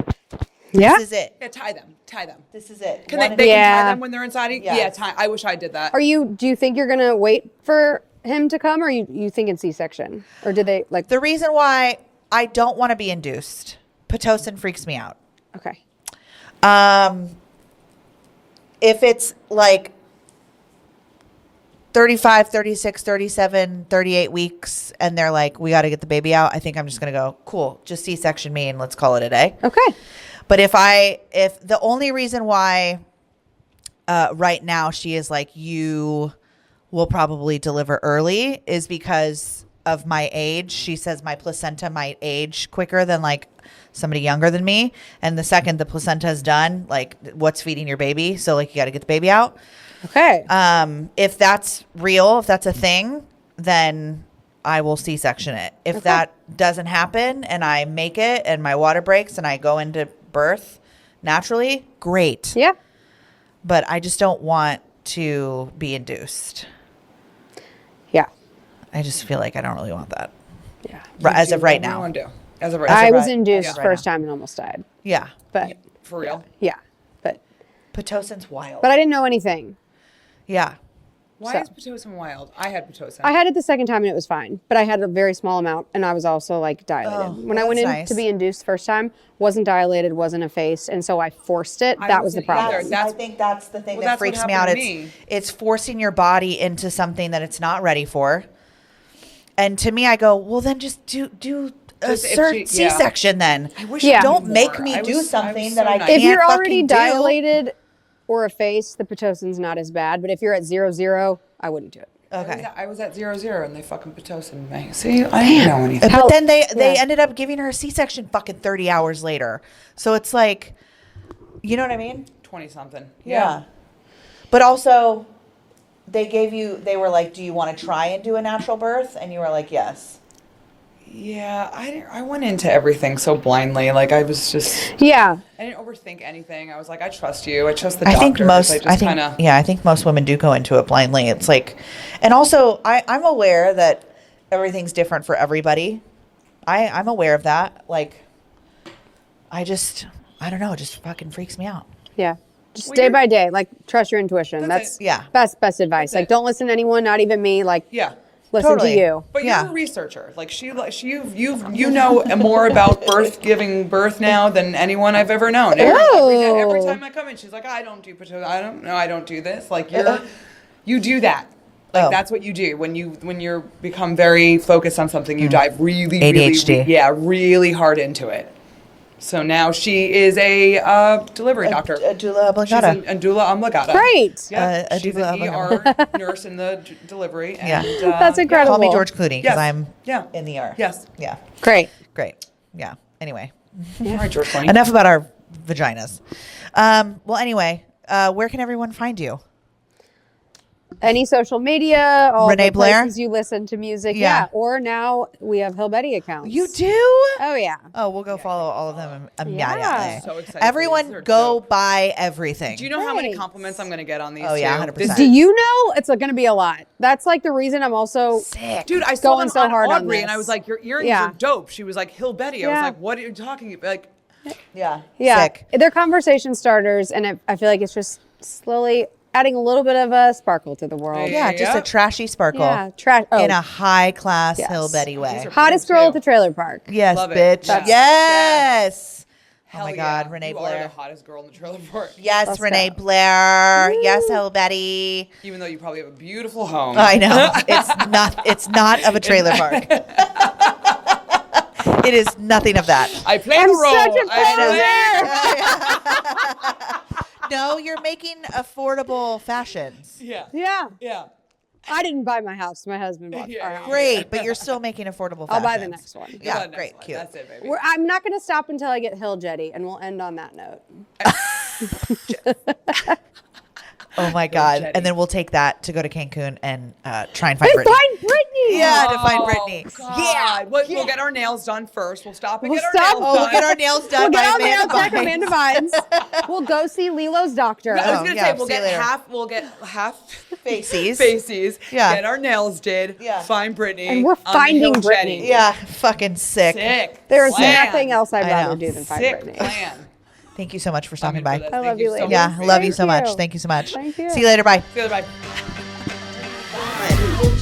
Yeah. This is it. Yeah, tie them. Tie them. This is it. Can One they and- can Yeah. tie them when they're inside? Yes. Yeah, tie. I wish I did that. Do you think you're gonna wait for him to come, or you thinking C-section, or did they like? The reason why I don't want to be induced, Pitocin freaks me out. Okay. If it's like 35, 36, 37, 38 weeks and they're like, we got to get the baby out, I think I'm just going to go, cool, just C-section me and let's call it a day. Okay. But if the only reason why right now she is like, you will probably deliver early is because of my age. She says my placenta might age quicker than like somebody younger than me. And the second the placenta is done, like what's feeding your baby? So like you got to get the baby out. Okay. If that's real, if that's a thing, then I will C-section it. If that doesn't happen and I make it and my water breaks and I go into birth naturally, great. Yeah. But I just don't want to be induced. Yeah. I just feel like I don't really want that. Yeah. As of right What do you now. wanna do? As of right I now. was right- induced yeah. first time and almost died, Yeah. but For real? yeah, but Pitocin's wild. I didn't know anything. Yeah. Why So- is Pitocin wild? I had Pitocin. I had it the second time and it was fine, but I had a very small amount and I was also like dilated. Oh, when I well, went in that's nice. to be induced first time, wasn't dilated, wasn't effaced, and so I forced it. That was the wasn't problem. either. That's- I think that's the thing Well, that that's what freaks me happened out. to me. It's forcing your body into something that it's not ready for. And to me, I go, well, then just do a Just if she- yeah. C-section then. I wish Yeah. I knew Don't make more. me I do was- something was that so I naive. can't If you're fucking already do. dilated or effaced, the Pitocin's not as bad. But if you're at 0-0, I wouldn't do it. Okay. I was at 0-0 and they fucking Pitocin me. See, I didn't know anything. But then they Yeah. ended up giving her a C-section fucking 30 hours later. So it's like, you know what I mean? 20 something. Yeah. But also, they were like, do you want to try and do a natural birth? And you were like, yes. Yeah, I went into everything so blindly. Like I was just, Yeah. I didn't overthink anything. I was like, I trust you. I trust the I doctors. think I think most women do go into it blindly. It's like, and also I'm aware that everything's different for everybody. I'm aware of that. Like, I don't know. It just fucking freaks me out. Yeah. Just Well, day you're- by day, like trust your intuition. That's That's it. Yeah. best advice. That's Like it. don't listen to anyone, not even me. Like Yeah. listen Totally. to you. But Yeah. you're a researcher. Like you know more about giving birth now than anyone I've ever known. Every Oh. time I come in, she's like, I don't do Pitocin. I don't know. I don't do this. Like you do that. Like Oh. that's what you do when you become very focused on something. You dive really, ADHD. really hard into it. So now she is a delivery doctor. A doula She's obligata. a doula obligata. Great. Yeah, A she's doula an ER nurse in the delivery. Yeah. And, That's incredible. Call me George Clooney because Yes. I'm Yeah. in the ER. Yes. Yeah. Great. Great. Yeah. Anyway, All right, George Clooney. enough about our vaginas. Well, anyway, where can everyone find you? Any social media, all Renee the Blair? places you listen to music. Yeah. Yeah. Or now we have Hill Betty accounts. You do? Oh yeah. Oh, we'll go follow all of them immediately. Yeah. So excited for Everyone, these. They're go dope. buy everything. Do you know how many Thanks. compliments I'm going to get on these? Oh, yeah, too? 100%. This- Do you know it's going to be a lot? That's like the reason I'm also Sick. Dude, I saw Going them so on hard on Audrey, and this. I was like, "Your earrings Yeah. are dope." She was like, "Hill Betty." I was Yeah. like, "What are you talking about?" Like, Yeah. yeah. Sick. They're conversation starters, and I feel like it's just slowly adding a little bit of a sparkle to the world. Yeah, just Yeah. a trashy sparkle. Yeah, trash. Oh, In a high class Yes. Hill Betty way. These are- hottest too. girl at the trailer park. Yes, Love it. bitch. That's- Yes. Oh hell my yeah. God, Renee you Blair. are the hottest girl in the trailer park. Yes, Let's Renee go. Blair. Yes, Hill Betty. Even though you probably have a beautiful home. I know. It's not of a trailer park. It is nothing of that. I played I'm a role. such a I poser. No, you're making affordable fashions. Yeah. Yeah. Yeah. I didn't buy my house. My husband bought our house. Great, but you're still making affordable fashions. I'll buy the next one. Yeah, Next great, one. cute. That's it, baby. I'm not going to stop until I get Hill Jetty, and we'll end on that note. Oh my God. Jetty. And then we'll take that to go to Cancun and try and find Hey, Brittany. find Brittany! Yeah, to find Brittany. God. Yeah. We'll get our nails done first. We'll stop and We'll get our stop. nails Oh, done. we'll get our nails done We'll by get our Amanda nails done by Bynes. Amanda Bynes. We'll go see Lilo's doctor. I was Oh, gonna yeah, say we'll see you get later. half Faces. faces. Yeah. Get our nails did. Yeah. Find Brittany. And we're on the finding Hill Brittany. Jetty. Yeah, fucking sick. Sick. There's plan. nothing else I'd I rather know. do than find Sick Brittany. plan. Thank you so much for stopping Coming by. for this. I Thank love you, so ladies. much. Yeah, love you Thank so much. you. Thank you so much. Thank you. See you later. Bye. See you later. Bye.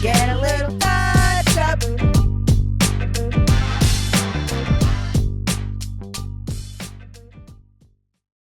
Get a little